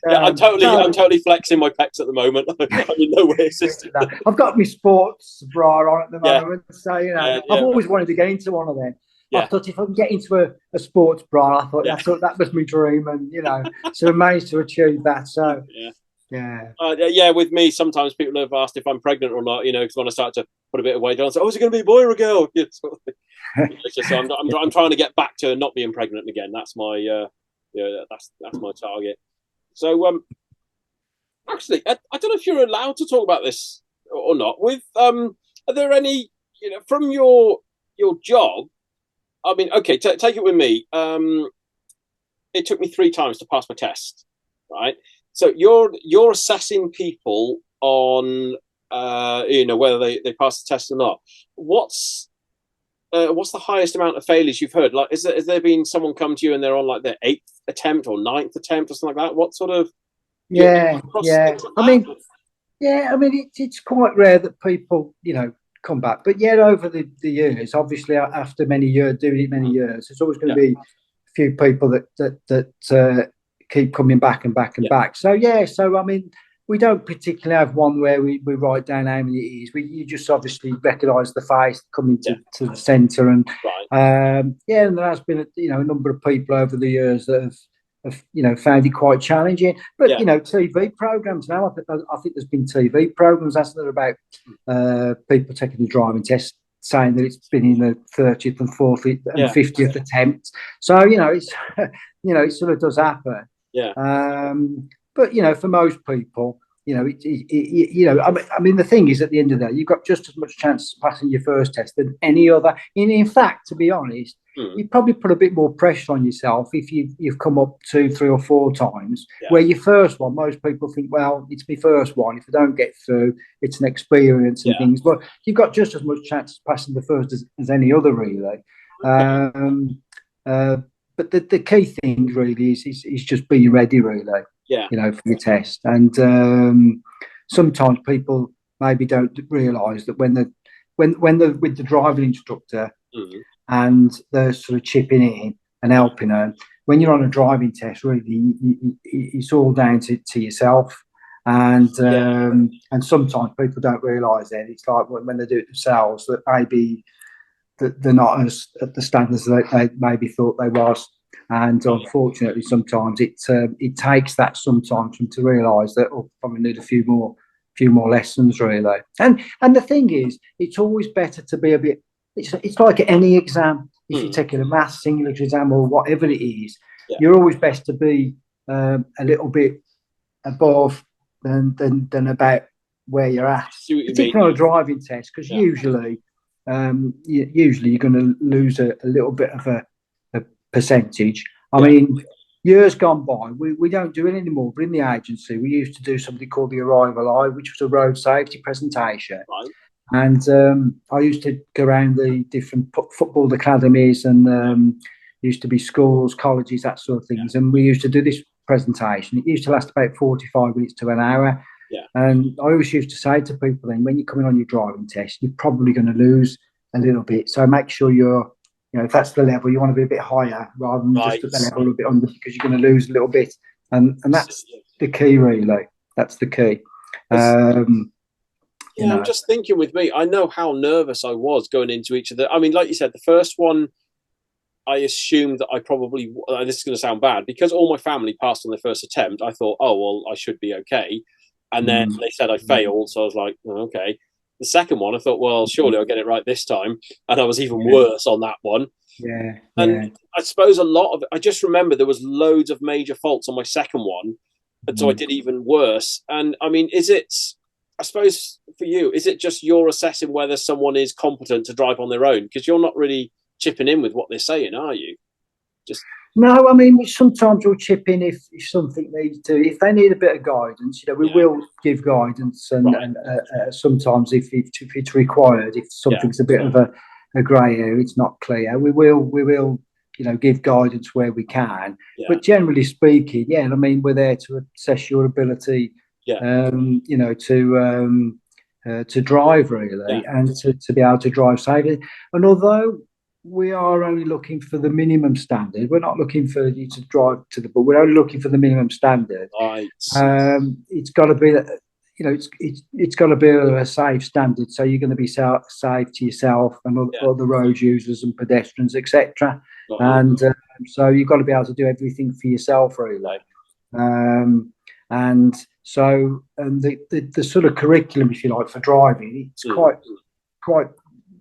I'm totally flexing my pecs at the moment. I'm in no way assisted. I've got my sports bra on at the moment, so I've always wanted to get into one of them. I thought if I can get into a sports bra, I thought that was my dream, and so I managed to achieve that. So with me, sometimes people have asked if I'm pregnant or not. Because when I start to put a bit of weight on, so is it going to be a boy or a girl? So I'm trying to get back to not being pregnant again. That's my that's my target. So actually, I don't know if you're allowed to talk about this or not. With are there any from your job? I mean, okay, take it with me. It took me 3 times to pass my test, right? So you're assessing people on whether they pass the test or not. What's the highest amount of failures you've heard? Like, has there been someone come to you and they're on like their 8th attempt or 9th attempt or something like that? What sort of? I mean, it's quite rare that people come back, but over the years, obviously after many years doing it many years, there's always going to be a few people that keep coming back and back and back. So I mean, we don't particularly have one where we write down how many it is. You just obviously recognise the face coming to the centre, and and there has been a number of people over the years that have found it quite challenging. But TV programs now, I think there's been TV programs, hasn't there, about people taking the driving test, saying that it's been in the 30th and 40th and 50th attempt. So it's it sort of does happen. But for most people, I mean, the thing is, at the end of the day, you've got just as much chance of passing your first test than any other. In fact, to be honest, you probably put a bit more pressure on yourself if you've come up 2, 3 or 4 times. Where your first one, most people think, well, it's my first one. If I don't get through, it's an experience and things. But you've got just as much chance of passing the first as any other, really. But the key thing really is just be ready, really. For your test. And sometimes people maybe don't realise that when they're with the driving instructor and they're sort of chipping in and helping them, when you're on a driving test, really, it's all down to yourself. And sometimes people don't realise that. It's like when they do it themselves, that maybe that they're not as at the standards that they maybe thought they was. And unfortunately, sometimes it takes that sometimes to realise that probably need a few more lessons, really. And the thing is, it's always better to be a bit. It's like any exam. If you're taking a maths English exam or whatever it is, you're always best to be a little bit above than about where you're at. Particularly on a driving test, because usually you're going to lose a little bit of a percentage. I mean, years gone by, we don't do it anymore, but in the agency we used to do something called the Arrival Eye, which was a road safety presentation. And I used to go around the different football academies and used to be schools, colleges, that sort of things, and we used to do this presentation. It used to last about 45 minutes to an hour. And I always used to say to people, then, when you're coming on your driving test, you're probably going to lose a little bit, so make sure you're if that's the level, you want to be a bit higher rather than just at the level a bit under, because you're going to lose a little bit. And that's the key, really. That's the key. I'm just thinking with me, I know how nervous I was going into each of the. I mean, like you said, the first one, I assumed that I probably. This is going to sound bad, because all my family passed on their first attempt. I thought, oh well, I should be okay. And then they said I failed, so I was like, oh, okay. The second one, I thought, well, surely I'll get it right this time. And I was even worse on that one. And I suppose a lot of it, I just remember there was loads of major faults on my second one. And so I did even worse. And I mean, I suppose for you, is it just you're assessing whether someone is competent to drive on their own? Because you're not really chipping in with what they're saying, are you? No, I mean, sometimes we'll chip in if something needs to. If they need a bit of guidance, we will give guidance, and sometimes if it's required, if something's a bit of a grey area, it's not clear, we will give guidance where we can. But generally speaking, I mean, we're there to assess your ability, to drive, really, and to be able to drive safely. And although we are only looking for the minimum standard, we're not looking for you to drive to the book. We're only looking for the minimum standard. It's got to be it's got to be a safe standard. So you're going to be safe to yourself and other road users and pedestrians, etc. And so you've got to be able to do everything for yourself, really. And so the sort of curriculum, if you like, for driving, it's quite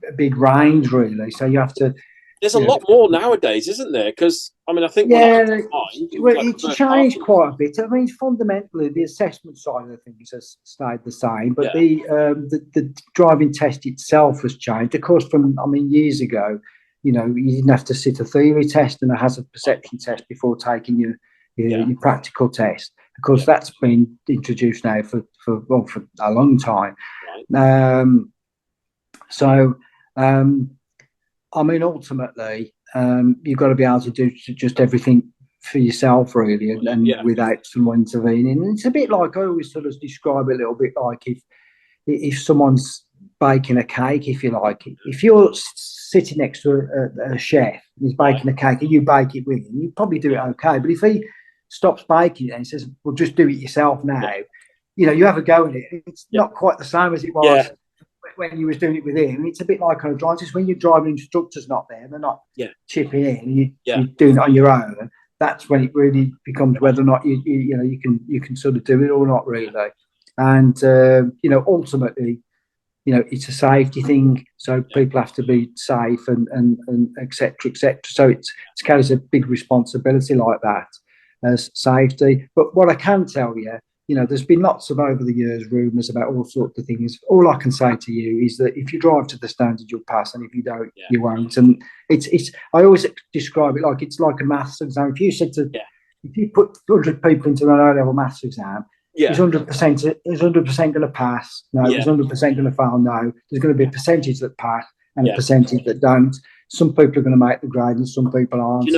a big range, really. So you have to. There's a lot more nowadays, isn't there? Because I mean, I think it's changed quite a bit. I mean, fundamentally, the assessment side of the things has stayed the same, but the driving test itself has changed. Of course, from years ago, you didn't have to sit a theory test and a hazard perception test before taking your practical test. Of course, that's been introduced now for a long time. I mean, ultimately, you've got to be able to do just everything for yourself, really, and without someone intervening. And it's a bit like, I always sort of describe it a little bit like if someone's baking a cake, if you like. If you're sitting next to a chef, and he's baking a cake, and you bake it with him, you probably do it okay. But if he stops baking it and says, well, just do it yourself now, you have a go at it. It's not quite the same as it was. Yeah. When you was doing it with him. It's a bit like on a drive. Just when your driving instructor's not there, they're not chipping in. You're doing it on your own. That's when it really becomes whether or not you can sort of do it or not really. And ultimately, it's a safety thing. So people have to be safe and et cetera, et cetera. So it carries a big responsibility like that as safety. But what I can tell you, there's been lots of over the years rumours about all sorts of things. All I can say to you is that if you drive to the standard, you'll pass, and if you don't, you won't. And it's I always describe it like it's like a maths exam. If you said if you put 100 people into an O-level maths exam, is 100% going to pass? No. Is 100% going to fail? No. There's going to be a percentage that pass and a percentage that don't. Some people are going to make the grade and some people aren't.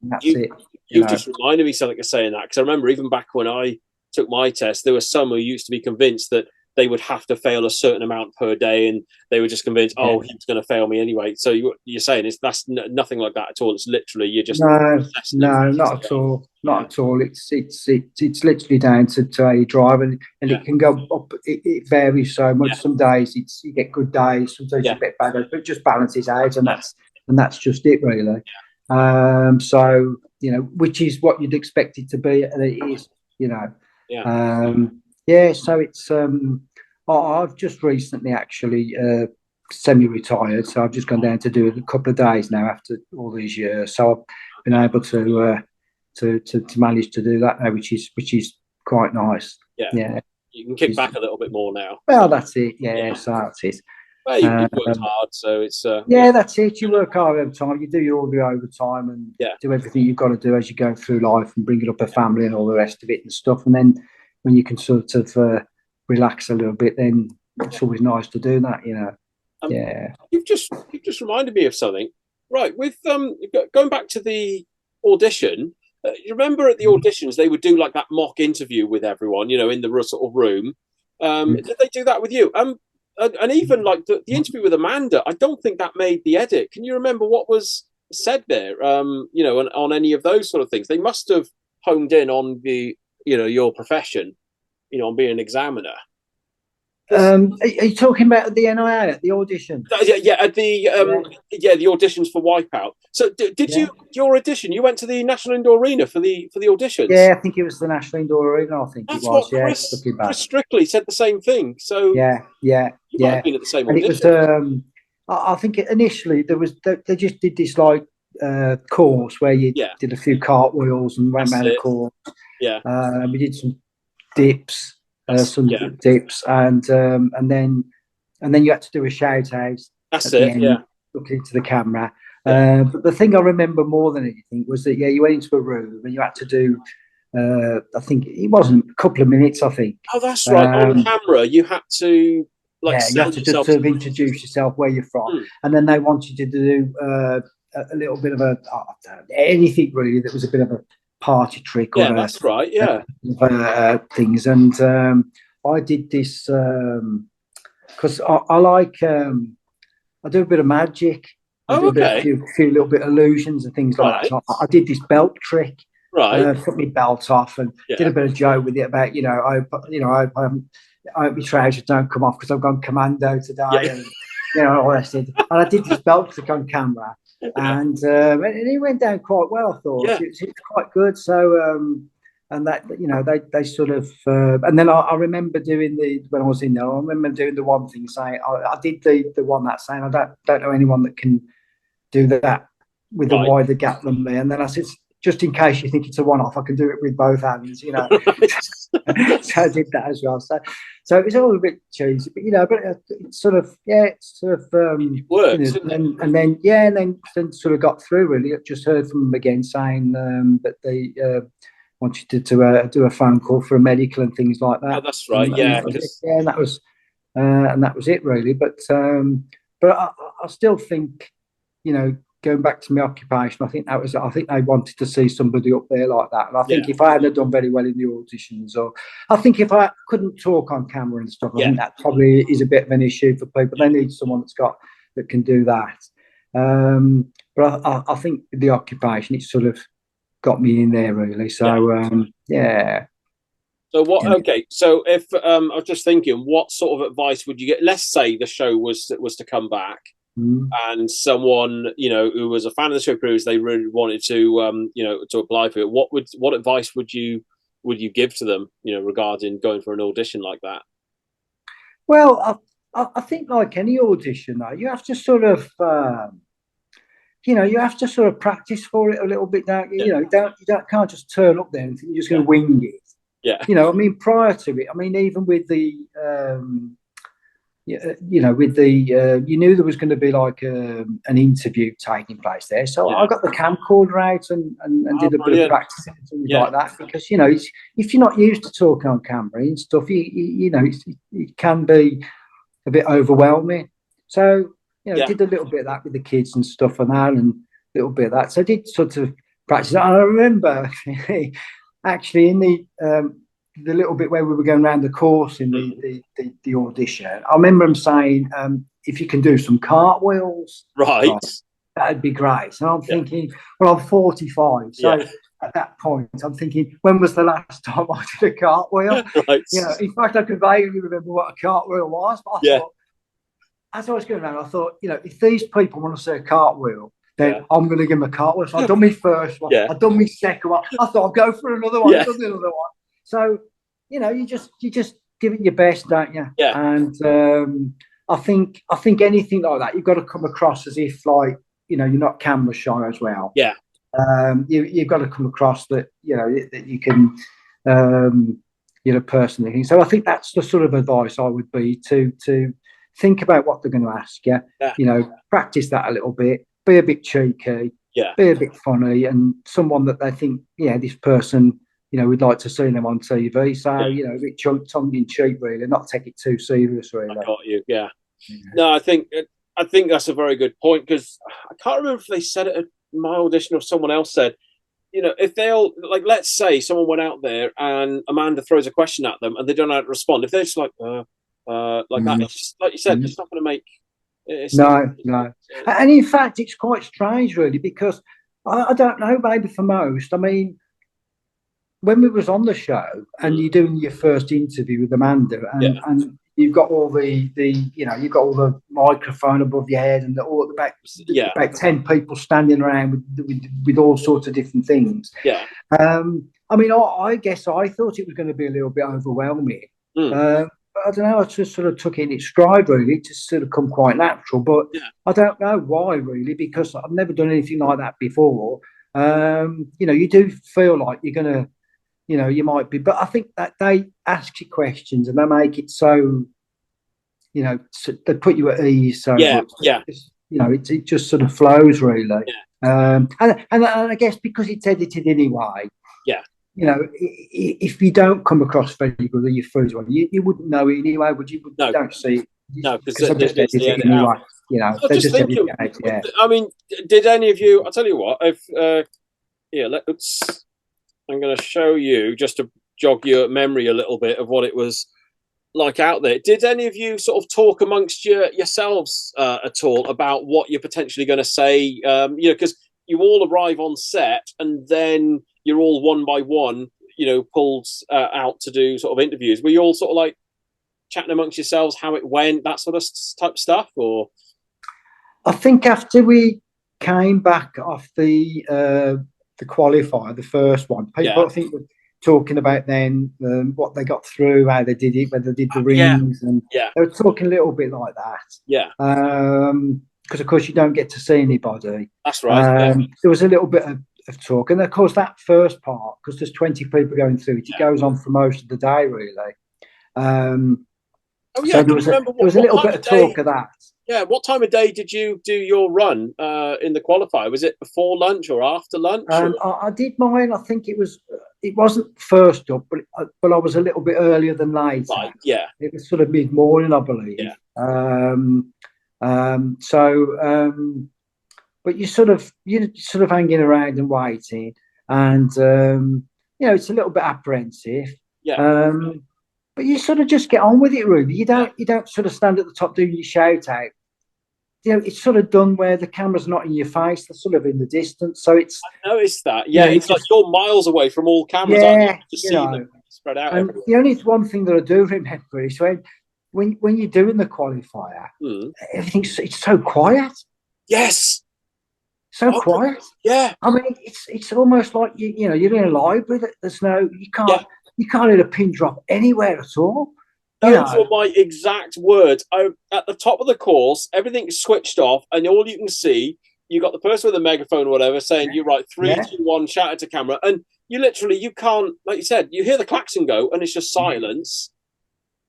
That's it. You just reminded me something of saying that, because I remember even back when I took my test, there were some who used to be convinced that they would have to fail a certain amount per day, and they were just convinced, he's going to fail me anyway. So you're saying that's nothing like that at all. It's literally you're just not at all, not at all. It's literally down to how you drive, and it can go up. It varies so much. Some days you get good days, sometimes you get bad days, but it just balances out, and that's just it really. So which is what you'd expect it to be, and it is. So it's I've just recently actually semi-retired, so I've just gone down to do it a couple of days now after all these years. So I've been able to manage to do that now, which is quite nice. You can kick back a little bit more now. Well, that's it. So that's it. Well, you worked hard, so it's that's it. You work hard over time. You do all the overtime and do everything you've got to do as you go through life and bringing up a family and all the rest of it and stuff. And then when you can sort of relax a little bit, then it's always nice to do that. You've just reminded me of something. Right, with going back to the audition. You remember at the auditions they would do like that mock interview with everyone, in the sort of room. Did they do that with you? And even like the interview with Amanda, I don't think that made the edit. Can you remember what was said there? On any of those sort of things, they must have honed in on the, your profession, on being an examiner. Are you talking about the NIA at the audition? At the the auditions for Wipeout. So did you your audition? You went to the National Indoor Arena for the auditions? Yeah, I think it was the National Indoor Arena. I think that's it was. What Chris Strictly said the same thing. So yeah. You might have been at the same audition. It was. I think initially they just did this like course where you did a few cartwheels and went around the course. We did some dips. Dips, and then you had to do a shout out. That's it. End, looking into the camera. But the thing I remember more than anything was that you went into a room and you had to do. I think it wasn't a couple of minutes. I think. Oh, that's right. On camera, you had to you had to just introduce yourself, where you're from, and then they wanted you to do a little bit of anything really that was a bit of a party trick or that's right things. And I did this because I like I do a bit of magic. A few little bit of illusions and things like that. So I did this belt trick. Put my belt off and did a bit of joke with it about I hope my trousers don't come off because I've gone commando today and all that stuff. And I did this belt trick on camera. And it went down quite well, I thought. It was quite good. So and that they sort of and then I remember doing when I was in there, I remember doing the one thing saying I did the one that saying I don't know anyone that can do that with a wider gap than me. And then I said, just in case you think it's a one-off, I can do it with both hands, So I did that as well. So it was all a bit cheesy, but it's sort of it works. And then sort of got through. Really, I just heard from them again saying that they wanted to do a phone call for a medical and things like that. Oh, that's right. And that was it really. But I still think, going back to my occupation, I think they wanted to see somebody up there like that. And I think if I hadn't done very well in the auditions, or I think if I couldn't talk on camera and stuff, I think that probably is a bit of an issue for people. They need someone that can do that. But I think the occupation, it sort of got me in there really. So So what? Okay, so if I was just thinking, what sort of advice would you get? Let's say the show was to come back, and someone who was a fan of the show previously, they really wanted to to apply for it. What advice would you give to them? Regarding going for an audition like that. Well, I think like any audition, though, you have to sort of. You have to sort of practice for it a little bit. Don't you? Can't just turn up there and think you're just going to wing it. Yeah. I mean, prior to it, I mean, even with the, you knew there was going to be like an interview taking place there. So I got the camcorder out and did a bit of practicing and things like that, because if you're not used to talking on camera and stuff, it can be a bit overwhelming. So did a little bit of that with the kids and stuff and that, and a little bit of that. So I did sort of practice. And I remember actually in the little bit where we were going around the course in the audition, I remember him saying, if you can do some cartwheels, right, that'd be great. So I'm thinking, well, I'm 45, so at that point, I'm thinking, when was the last time I did a cartwheel? Right. In fact, I could vaguely remember what a cartwheel was, but I thought, as I was going around, I thought, if these people want to see a cartwell, then I'm going to give them a cartwheel. So I've done my first one, I've done my second one. I thought I'll go for another one. I've done another one. So, you just give it your best, don't you? Yeah. And I think anything like that, you've got to come across as if like, you're not camera shy as well. Yeah. You've got to come across that, that you can, personally. So I think that's the sort of advice I would be to think about what they're going to ask you. Yeah. Practice that a little bit. Be a bit cheeky. Yeah. Be a bit funny, and someone that they think, this person, we'd like to see them on TV. So, a bit tongue in cheek, really, not take it too serious, really. I got you. Yeah. No, I think that's a very good point, because I can't remember if they said it at my audition or someone else said, if they'll, like, let's say someone went out there and Amanda throws a question at them and they don't know how to respond. If they're just like that, it's just, like you said, it's not going to make. No. And in fact, it's quite strange, really, because I don't know, maybe for most, I mean, when we was on the show and you're doing your first interview with Amanda, and you've got all you've got all the microphone above your head and about 10 people standing around with all sorts of different things. Yeah. I mean, I guess I thought it was going to be a little bit overwhelming. I don't know, I just sort of took it in its stride, really. It just sort of come quite natural. But I don't know why, really, because I've never done anything like that before. You do feel like you're going to, you might be. But I think that they ask you questions and they make it so, so they put you at ease. So it just sort of flows, really. Yeah. And I guess because it's edited anyway. Yeah. If you don't come across very good or you're first one, you wouldn't know it anyway, would you? No. You don't see it. No, because they're anyway. They're just thinking, I mean, did any of you? I'll tell you what. If I'm going to show you just to jog your memory a little bit of what it was like out there. Did any of you sort of talk amongst yourselves at all about what you're potentially going to say? Because you all arrive on set and then you're all one by one, pulled out to do sort of interviews. Were you all sort of like chatting amongst yourselves how it went, that sort of type stuff? Or I think after we came back off the qualifier, the first one, people I think were talking about then what they got through, how they did it, whether they did the rings, and they were talking a little bit like that. Yeah. Because of course you don't get to see anybody. That's right. There was a little bit of talk, and of course that first part, because there's 20 people going through it, it goes on for most of the day, really. So there was a little bit of talk of that. Yeah, what time of day did you do your run in the qualifier? Was it before lunch or after lunch? I did mine. I think it wasn't first up, but I was a little bit earlier than later. Right, yeah. It was sort of mid-morning, I believe. Yeah. But you're sort of hanging around and waiting, and it's a little bit apprehensive. Yeah. But you sort of just get on with it, really. You don't sort of stand at the top doing your shout out. It's sort of done where the camera's not in your face; they're sort of in the distance. So I noticed that. Yeah, it's like you're miles away from all cameras. Yeah, just see them. spread out. And everywhere. the only one thing that I do remember is when you're doing the qualifier, it's so quiet. Yes. So quiet. Yeah. I mean, it's almost like you're in a library. There's you can't hear a pin drop anywhere at all. Those were my exact words. At the top of the course, everything's switched off, and all you can see, you got the person with a megaphone or whatever saying, "You write 3, 2, 1, shout it to camera," and you can't, like you said, you hear the klaxon go, and it's just silence.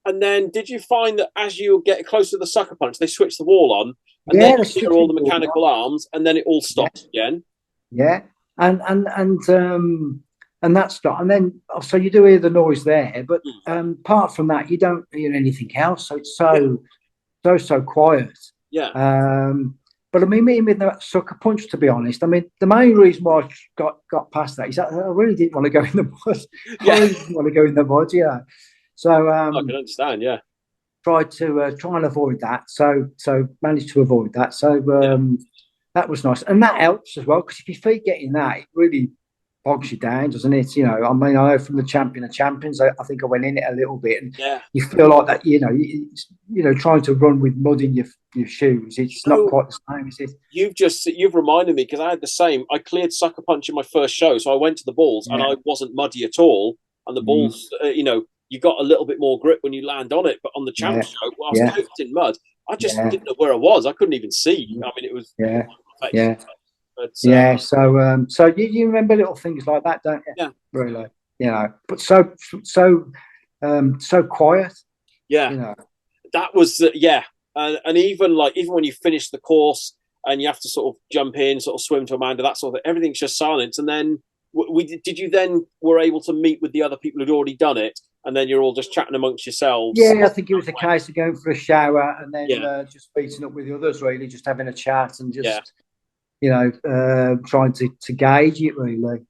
And then, did you find that as you get close to the sucker punch, they switch the wall on, and then you hear all the mechanical arms, and then it all stops again? Yeah, and that's not, and then so you do hear the noise there, but apart from that, you don't hear anything else. So it's so quiet. Yeah. But I mean, me with that sucker punch, to be honest, I mean, the main reason why I got past that is that I really didn't want to go in the mud. I really didn't want to go in the mud, So I can understand, tried to try and avoid that. So managed to avoid that. So that was nice, and that helps as well, because if your feet get in that, it really bogs you down, doesn't it? I mean, I know from the Champion of Champions, I think I went in it a little bit, and you feel like that, trying to run with mud in your shoes, it's not quite the same, is it? You've reminded me, because I had the same. I cleared sucker punch in my first show, so I went to the balls and I wasn't muddy at all, and the balls, you got a little bit more grip when you land on it, but on the champ show, I was covered in mud. I just didn't know where I was. I couldn't even see. I mean, it was But, so you remember little things like that, don't you? Yeah, really. But so quiet. Yeah, that was and even when you finish the course and you have to sort of jump in, sort of swim to Amanda, that sort of thing, everything's just silence. And then did you then were able to meet with the other people who'd already done it, and then you're all just chatting amongst yourselves? Yeah, I think it was a case of going for a shower and then just meeting up with the others, really, just having a chat and just. Trying to gauge it, really,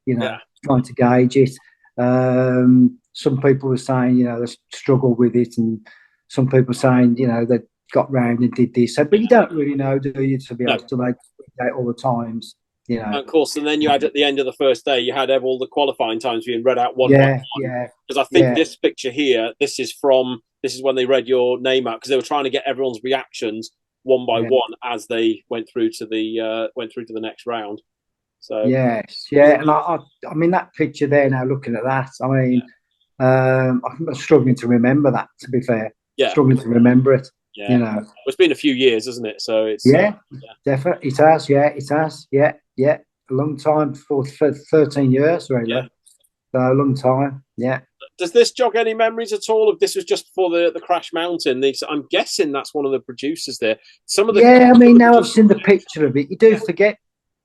trying to gauge it. Some people were saying, they struggled with it, and some people saying, they got round and did this. So, but you don't really know, do you, to be able to make it all the times, And of course, and then you had at the end of the first day, you had all the qualifying times being read out one by one. Because I think this picture here, this is when they read your name out, because they were trying to get everyone's reactions one by one as they went through to the next round. So and I mean that picture there now, looking at that, I mean I'm struggling to remember that, to be fair. Struggling to remember it. Well, it's been a few years, isn't it? So it's definitely it has a long time, for 13 years, really. So a long time. Does this jog any memories at all? If this was just for the Crash Mountain, I'm guessing that's one of the producers there. I mean, now I've seen the picture of it, you do forget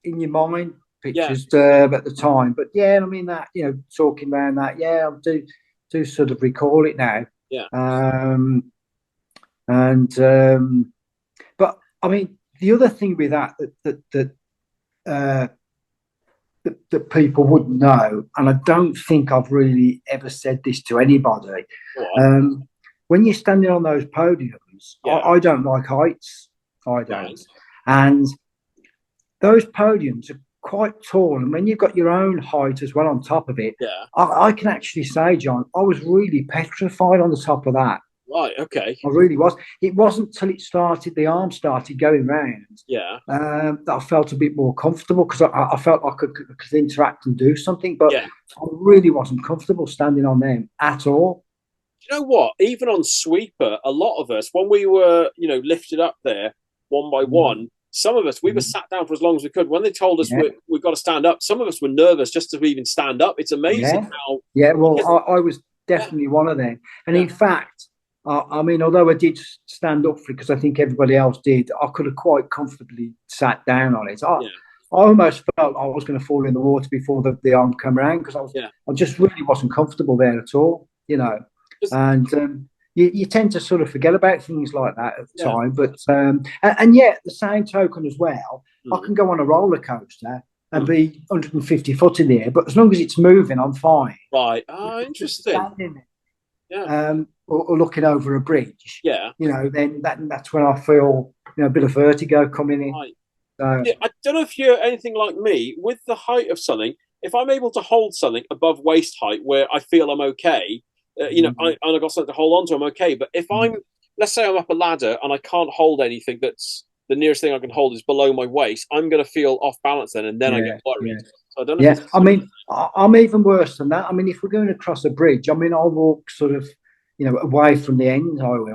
in your mind pictures at the time. But I mean that talking around that, I do sort of recall it now. But I mean, the other thing with that that people wouldn't know, and I don't think I've really ever said this to anybody. When you're standing on those podiums, I don't like heights. I don't. Right. And those podiums are quite tall, and when you've got your own height as well on top of it, I can actually say, John, I was really petrified on the top of that. Right, okay. I really was. It wasn't till the arm started going round, that I felt a bit more comfortable, because I felt like I could interact and do something, but I really wasn't comfortable standing on them at all. You know what? Even on Sweeper, a lot of us, when we were, lifted up there one by one, some of us, we were sat down for as long as we could. When they told us we've got to stand up, some of us were nervous just to even stand up. It's amazing how... Yeah, well, I was definitely one of them. And in fact... I mean, although I did stand up for it, because I think everybody else did, I could have quite comfortably sat down on it. I almost felt I was going to fall in the water before the arm came around, because I just really wasn't comfortable there at all, And you tend to sort of forget about things like that at the time. But and yet, the same token as well, I can go on a roller coaster and be 150 foot in the air, but as long as it's moving, I'm fine. Right. Oh, interesting. Or looking over a bridge, then that's when I feel a bit of vertigo coming in. Right. I don't know if you're anything like me with the height of something. if I'm able to hold something above waist height where I feel I'm okay, you know, and I've got something to hold on to, I'm okay. But if let's say I'm up a ladder and I can't hold anything that's the nearest thing I can hold is below my waist, I'm going to feel off balance then, and then I get worried. So I don't know. I mean, I'm even worse than that. I mean, if we're going across a bridge, I mean, I'll walk sort of, you know, away from the end. I will.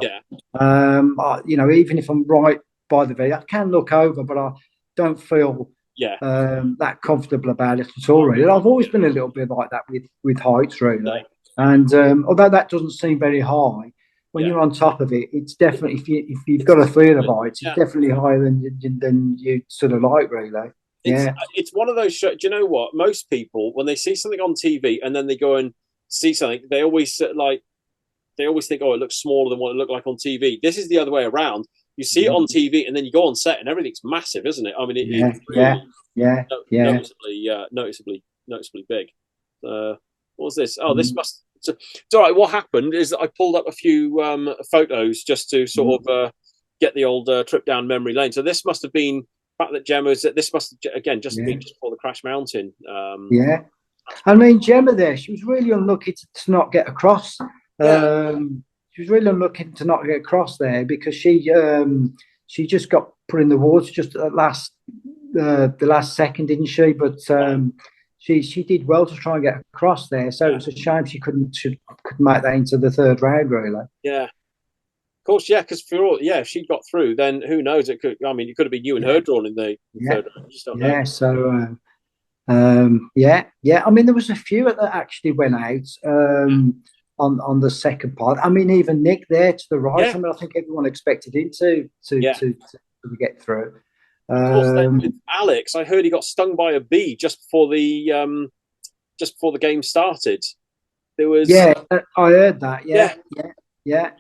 You know, even if I'm right by the V, I can look over, but I don't feel that comfortable about it at all. Really, I've always been a little bit like that with heights, really. And although that doesn't seem very high, when you're on top of it, it's definitely if you've got a fear of heights, it's definitely higher than you sort of like, really. It's one of those shows. Do you know what? Most people, when they see something on TV and then they go and see something, they always think, oh, it looks smaller than what it looked like on TV. This is the other way around. You see it on TV and then you go on set and everything's massive, isn't it? I mean, it's noticeably big. What was this? Oh, this must. So, it's all right. What happened is that I pulled up a few photos just to sort of get the old trip down memory lane. So this must have been the fact that Gemma is. This must have, again just been just before the Crash Mountain. I mean, Gemma there, she was really unlucky to not get across. She was really unlucky to not get across there because she just got put in the water just at the last second, didn't she? But she did well to try and get across there. So it was a shame she couldn't make that into the third round, really. Yeah. Of course, because if she got through, then who knows? It could have been you and her drawn in the third round. Just don't know. So I mean, there was a few that actually went out on the second part. I mean, even Nick there to the right. I mean, I think everyone expected him to get through. Of course, then with Alex, I heard he got stung by a bee just before the game started. There was I heard that. Yeah.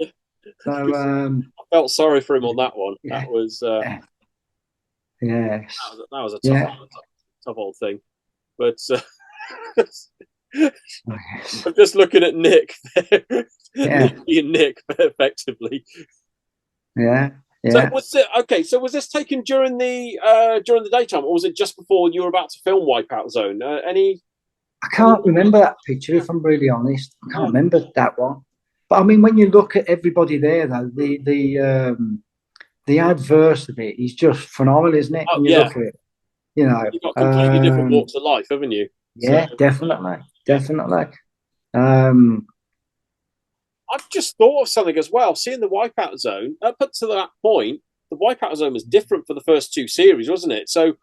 So I felt sorry for him on that one. That was that was a tough old thing. But I'm just looking at Nick there. Nick effectively. So was this taken during the daytime, or was it just before you were about to film Wipeout Zone? I can't remember that picture, if I'm really honest. I can't remember that one. But I mean, when you look at everybody there, though, the adverse of it is just phenomenal, isn't it? When you look at it, you know, you've got completely different walks of life, haven't you? Yeah, so, definitely. I've just thought of something as well. Seeing the Wipeout Zone, up to that point, the Wipeout Zone was different for the first two series, wasn't it? So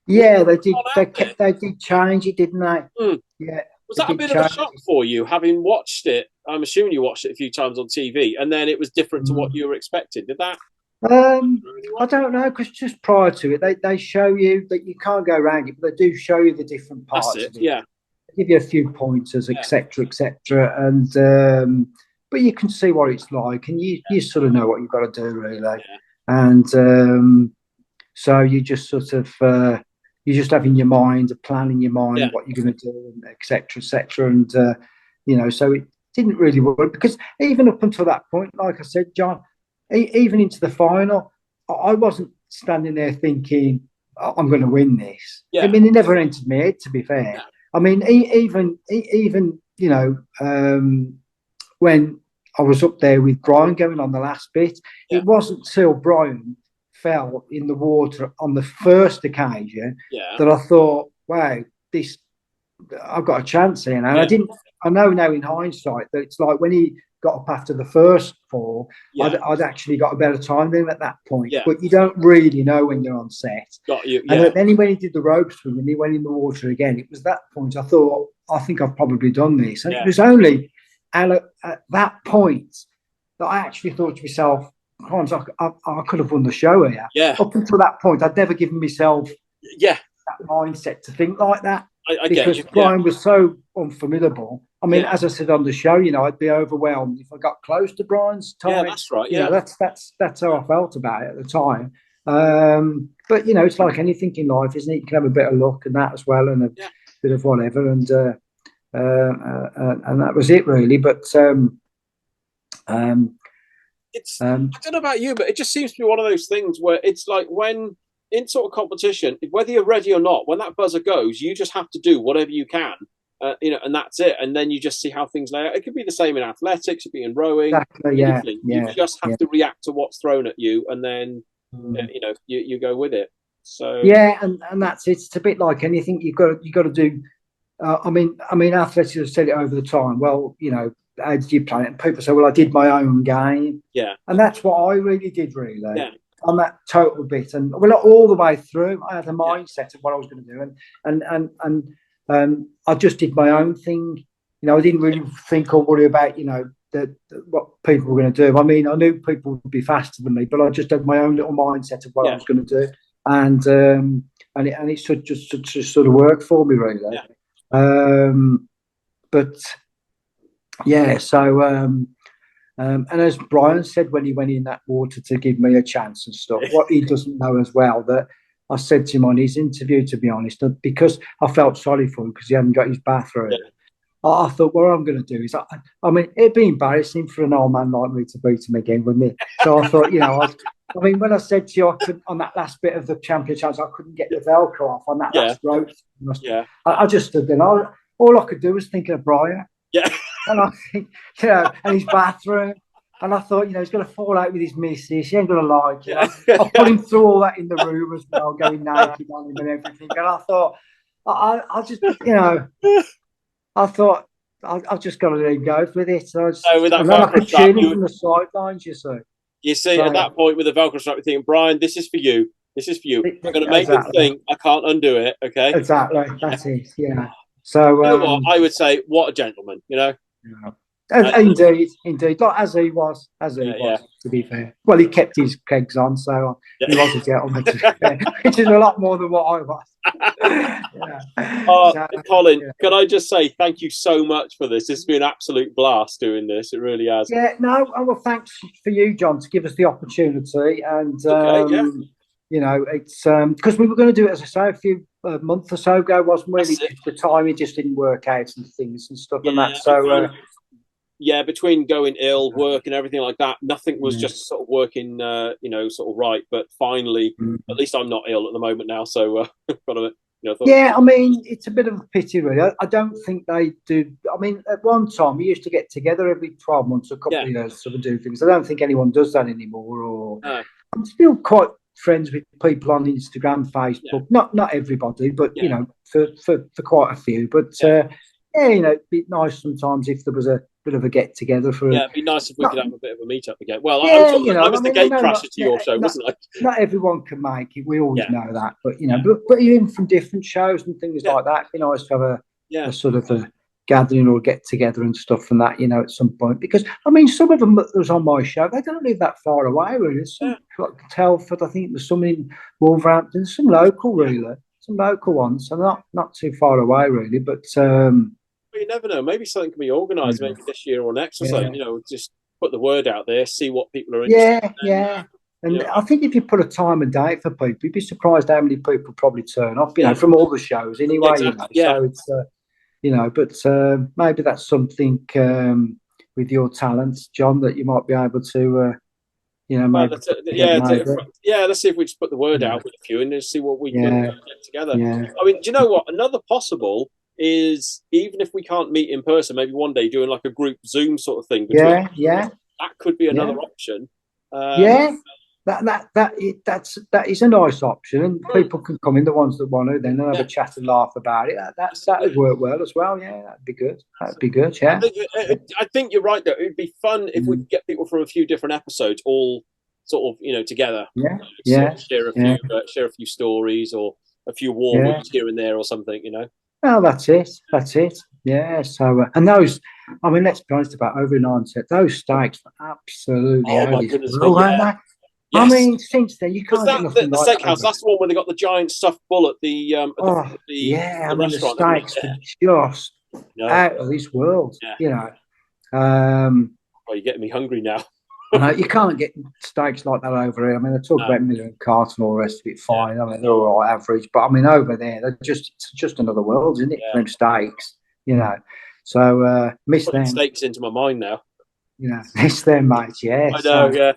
yeah, they did change it, didn't they? Yeah. Was that a bit of a shock for you, having watched it? I'm assuming you watched it a few times on TV, and then it was different to what you were expecting. Did that? I don't know, because just prior to it, they show you that you can't go around it, but they do show you the different parts. That's it. Of it. Yeah. They give you a few pointers, etc., and but you can see what it's like, and you sort of know what you've got to do, really. Yeah. And so you just sort of you just have in your mind, a plan in your mind, what you're going to do, etc., and you know, so it didn't really work, because even up until that point, like I said, John, even into the final, I wasn't standing there thinking I'm going to win this. I mean, it never entered my head, to be fair. I mean, even you know, when I was up there with Brian going on the last bit, it wasn't till Brian fell in the water on the first occasion that I thought, wow, I've got a chance here now. I know now in hindsight that it's like when he got up after the first fall, I'd actually got a better time than at that point. But you don't really know when you're on set. Got you. And then when he did the rope swim and he went in the water again, it was that point I thought, I think I've probably done this. And it was only at that point that I actually thought to myself, I could have won the show here. Up until that point, I'd never given myself that mindset to think like that. I because get you. Brian was so unformidable. I mean, as I said on the show, you know, I'd be overwhelmed if I got close to Brian's time. Yeah, that's right. You know, that's how I felt about it at the time. But you know, it's like anything in life, isn't it? You can have a bit of luck and that as well, and a bit of whatever, and that was it really. But it's I don't know about you, but it just seems to be one of those things where it's like when in sort of competition, whether you're ready or not, when that buzzer goes, you just have to do whatever you can, and that's it. And then you just see how things lay out. It could be the same in athletics, it could be in rowing, exactly, anything. You just have to react to what's thrown at you, and then you go with it. So and that's it. It's a bit like anything. You've got to do. I mean, athletes have said it over the time. Well, how did you play it? And people say, well, I did my own game. Yeah. And that's what I really did, really. Yeah. On that total bit, and well, not all the way through. I had a mindset of what I was going to do, and I just did my own thing. I didn't really think or worry about what people were going to do. I mean, I knew people would be faster than me, but I just had my own little mindset of what I was going to do, and it should just sort of work for me, really. Yeah. But yeah, so. And as Brian said when he went in that water to give me a chance and stuff, what he doesn't know as well, that I said to him on his interview, to be honest, because I felt sorry for him because he hadn't got his bathroom. Yeah. I thought, what I'm going to do is, I mean, it'd be embarrassing for an old man like me to beat him again, wouldn't it? So I thought, I mean, when I said to you, on that last bit of the champion challenge, I couldn't get the Velcro off on that last rope. Yeah. I just stood there. All I could do was think of Brian. Yeah. And I think, and his bathroom. And I thought, he's going to fall out with his missus. She ain't going to like it. I put him through all that in the room as well, going naked on him and everything. And I thought, I just, I thought, I've just got to let him go with it. So with that and then I could cheer him from the sidelines, you see. You see, at that point with the Velcro strap, you're thinking, Brian, this is for you. This is for you. I'm going to make him think I can't undo it, okay? Exactly. That's it, yeah. So, what? I would say, what a gentleman, Yeah. Indeed, like as he was, to be fair. Well, he kept his kegs on, so he was a gentleman, to be fair, which is a lot more than what I was. Colin, can I just say thank you so much for this? This has been an absolute blast doing this. It really has. Yeah, no, well, thanks for you, John, to give us the opportunity. And, it's because we were going to do it, as I say, a month or so ago, wasn't we? The timing just didn't work out and things and stuff and that. So, between going ill, work, and everything like that, nothing was just sort of working, sort of right. But finally, at least I'm not ill at the moment now. So, I mean, it's a bit of a pity, really. I don't think they do. I mean, at one time, we used to get together every 12 months, a couple of years, sort of do things. I don't think anyone does that anymore. Or I'm still quite friends with people on Instagram, Facebook. Not everybody, but for quite a few. But it'd be nice sometimes if there was a bit of a get together for. Yeah, it'd be nice if we could have a bit of a meet up again. Well, I was the gatecrasher to your show, wasn't I? Not everyone can make it. We always know that, but but even from different shows and things like that, it'd be nice to have a sort of a gathering or get together and stuff and that, at some point. Because I mean, some of them that was on my show, they don't live that far away, really. Some Telford, I think there's some in Wolverhampton, some local, really. Some local ones, so not too far away, really. But you never know. Maybe something can be organised, maybe this year or next or something. Just put the word out there, see what people are interested in. And I think if you put a time and date for people, you'd be surprised how many people probably turn up. From all the shows anyway. Exactly. So it's but maybe that's something with your talents, John, that you might be able to. Let's see if we just put the word out with a few and just see what we can get together. Yeah. I mean, do you know what? Another possible is, even if we can't meet in person, maybe one day doing like a group Zoom sort of thing. That could be another option. That is a nice option, and people can come in, the ones that want to, then have a chat and laugh about it. That would work well as well. Yeah, that'd be good. Yeah, I think you're right though. It'd be fun if we could get people from a few different episodes all sort of together. Share a few stories or a few war woods here and there or something. Oh, that's it. Yeah. So, and those, I mean, let's be honest about over 9 sets. Those steaks were absolutely. Oh my goodness! Yes. I mean, since then you can't get nothing the like steakhouse. That's the one where they got the giant stuffed bull at the restaurant. The steaks are just out of this world. Well, you're getting me hungry now. You can't get steaks like that over here. I mean, they talk about million carts and all the rest of it. Fine. I mean, they're all right, average. But I mean, over there, it's just another world, isn't it? For them steaks, So miss them. Steaks into my mind now. Miss them, mate. Yeah. I know.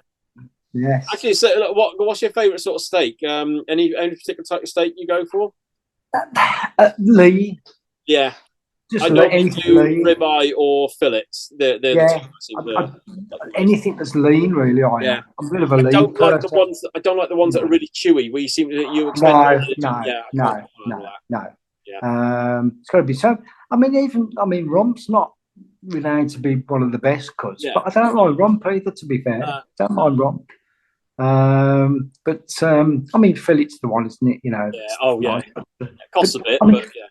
Yes. Actually, so what's your favourite sort of steak? Any particular type of steak you go for? Lean. Yeah. Just I normally do lean. ribeye or fillets. They're the anything that's lean, really. I'm a bit of a lean don't like person. I don't like the ones that are really chewy. Where you seem to expect. No. Yeah. It's got to be so. I mean, rump's not renowned to be one of the best cuts, but I don't like rump either. To be fair, don't mind rump. But I mean, fillet's the one, isn't it? You know. Yeah. Oh yeah. It costs a bit, but yeah.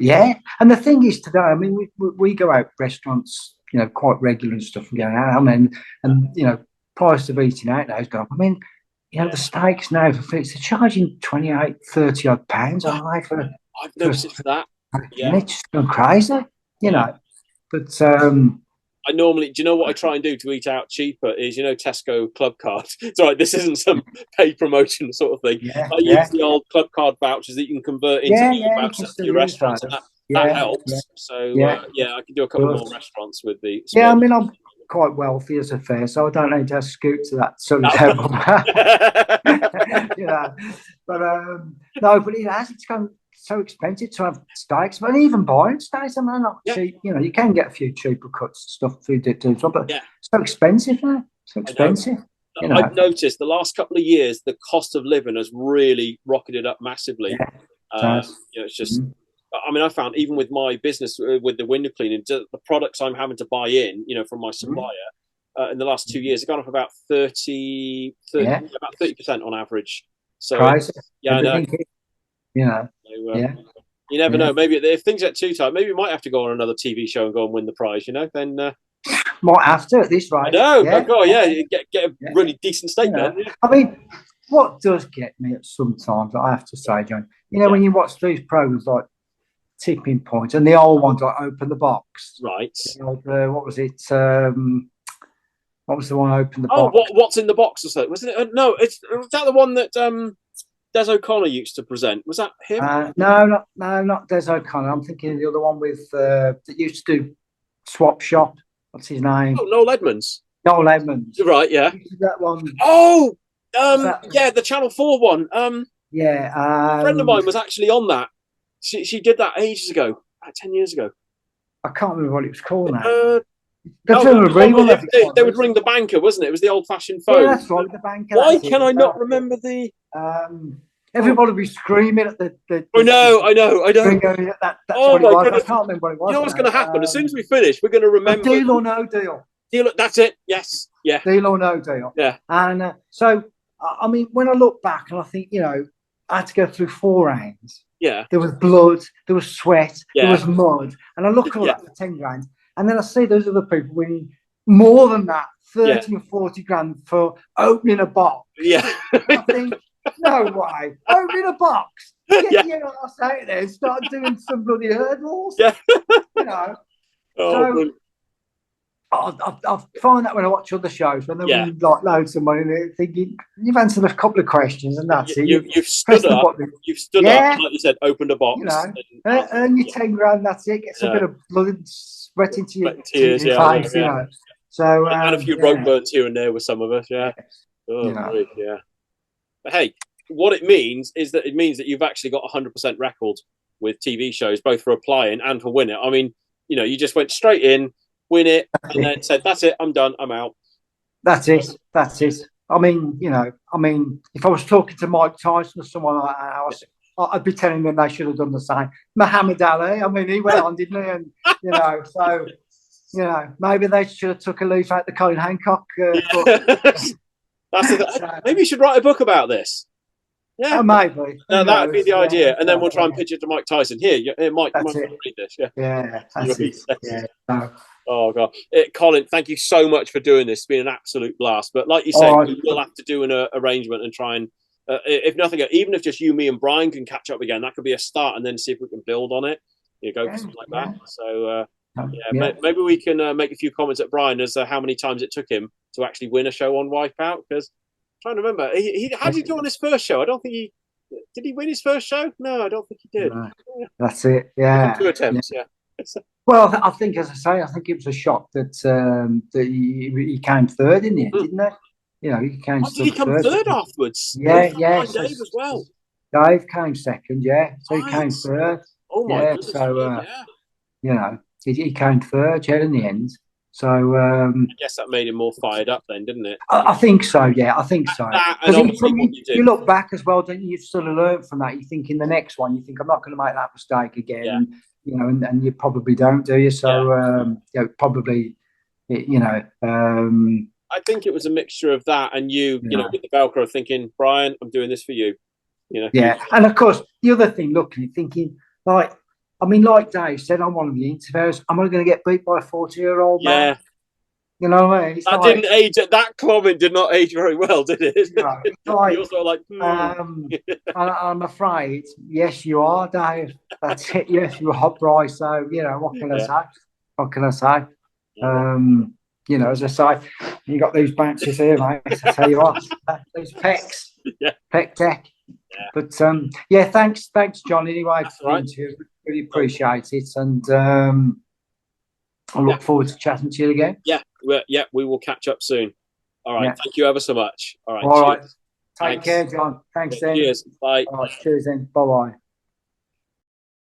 Yeah, and the thing is today, I mean, we go out restaurants, you know, quite regular and stuff, and going out. I mean, and you know, price of eating out now is going up. I mean, you know, the steaks now for fillets, they're charging 28, 30 odd pounds, aren't they? I've noticed that. Yeah, it's just gone crazy, you know. But I normally, do you know what I try and do to eat out cheaper? Is, you know, Tesco club card. It's all right. This isn't some paid promotion sort of thing. I use the old club card vouchers that you can convert into vouchers for your restaurants, and that helps. So I can do a couple more restaurants with the. Yeah, I mean, I'm quite wealthy as a fare, so I don't need to scoot to that sort of level. You know, but no, but it's gone so expensive to have steaks, but even buying steaks, I mean, they're not cheap. You know, you can get a few cheaper cuts stuff through but so expensive now. So expensive. You know. I've noticed the last couple of years the cost of living has really rocketed up massively. You know, it's just. I mean, I found even with my business with the window cleaning, the products I'm having to buy in, you know, from my supplier in the last 2 years, have gone up about 30% on average. So I know. You know, you never know. Maybe if things get too tight, maybe we might have to go on another TV show and go and win the prize. You know, then might have to at this rate. I know. Yeah. Oh, you get a really decent steak then. Yeah. I mean, what does get me at sometimes, I have to say, John, you know, when you watch these programs like Tipping Point and the old ones like Open the Box, right? What was it? What was the one Open the Box? Oh, what's in the box or something? Wasn't it? No, was that the one that Des O'Connor used to present. Was that him? No, not Des O'Connor. I'm thinking of the other one with that used to do Swap Shop. What's his name? Oh, Noel Edmonds. Noel Edmonds. Right, yeah. That one. Oh, the Channel 4 one. A friend of mine was actually on that. She did that ages ago, about 10 years ago. I can't remember what it was called now. They would ring the banker, wasn't it? It was the old-fashioned phone. Yeah, that's right, the banker. Why can I not remember the... Everybody was screaming at the I know. Oh my goodness. I can't remember what it was. You know what's going to happen? As soon as we finish, we're going to remember... Deal or no deal. That's it, yes. Yeah. Deal or no deal. Yeah. And so, I mean, when I look back and I think, you know, I had to go through 4 rounds. Yeah. There was blood, there was sweat, there was mud. And I look at all that for 10 grand. And then I see those other people winning more than that, 30 or 40 grand for opening a box. Yeah. I think, no way. Opening a box. Get your ass out there and start doing some bloody hurdles. Yeah. You know. I find that when I watch other shows, when they win like loads of money, they're thinking, you've answered a couple of questions and that's it. You've stood up, up, like you said, opened a box. You know, earn your 10 grand, that's it. Get some bit of blood and sweat into your face, you know. So, and a few road burns here and there with some of us, yeah. Oh, yeah. But hey, what it means is that you've actually got a 100% record with TV shows, both for applying and for winning. I mean, you know, you just went straight in, win it, and then said, that's it, I'm done, I'm out. That's it. I mean, you know, if I was talking to Mike Tyson or someone like that, I'd be telling them they should have done the same. Muhammad Ali, I mean, he went on, didn't he? And, you know, so, you know, maybe they should have took a leaf out the Colin Hancock. Maybe you should write a book about this. Yeah, maybe. No, that would be the idea, and then we'll try and pitch it to Mike Tyson. Here, Mike, you might read this. Yeah, that's it. Yeah. Oh God, Colin, thank you so much for doing this. It's been an absolute blast. But like you said, we'll have to do an arrangement and try and, if nothing, even if just you, me, and Brian can catch up again, that could be a start, and then see if we can build on it. Go for something like that. So maybe we can make a few comments at Brian as to how many times it took him to actually win a show on Wipeout. Because I'm trying to remember, how did he do on his first show? I don't think did he win his first show? No, I don't think he did. Right. That's it. Yeah, 2 attempts. Yeah. Well, I think, as I say, I think it was a shock that he came third in the end, didn't he? you know, he came. Did he come third afterwards? Yeah, yeah. So Dave as well. Dave came second, yeah. So right. He came third. Oh my goodness! So you know, he came third, yeah, in the end. So I guess that made him more fired up, then, didn't it? I think so. Yeah, I think so. Because you look back as well, don't you? You've sort of learned from that. You think in the next one, you think I'm not going to make that mistake again. Yeah. You know, and you probably don't, do you? So you know, probably, you know. I think it was a mixture of that and you know, with the Velcro, thinking, Brian, I'm doing this for you. You know. Yeah, and of course, the other thing, looking, thinking, like, I mean, like Dave said on one of the interviews, am I going to get beat by a 40-year-old man? You know what I mean? That didn't age. That comment did not age very well, did it? No, like, You're sort of like, I'm afraid, yes, you are, Dave. That's it. Yes, you are, Bryce. So, you know, what can I say? What can I say? You know, as I say, you got these bounces here, mate. I tell you what, these pecs, pec deck. Yeah. But yeah, thanks, John. Anyway, for the interview. Really appreciate it, and I look forward to chatting to you again. Yeah, we will catch up soon. All right, thank you ever so much. All right, all right. Take care, John. Thanks, then. Cheers. Bye. All right, cheers, then. Bye bye.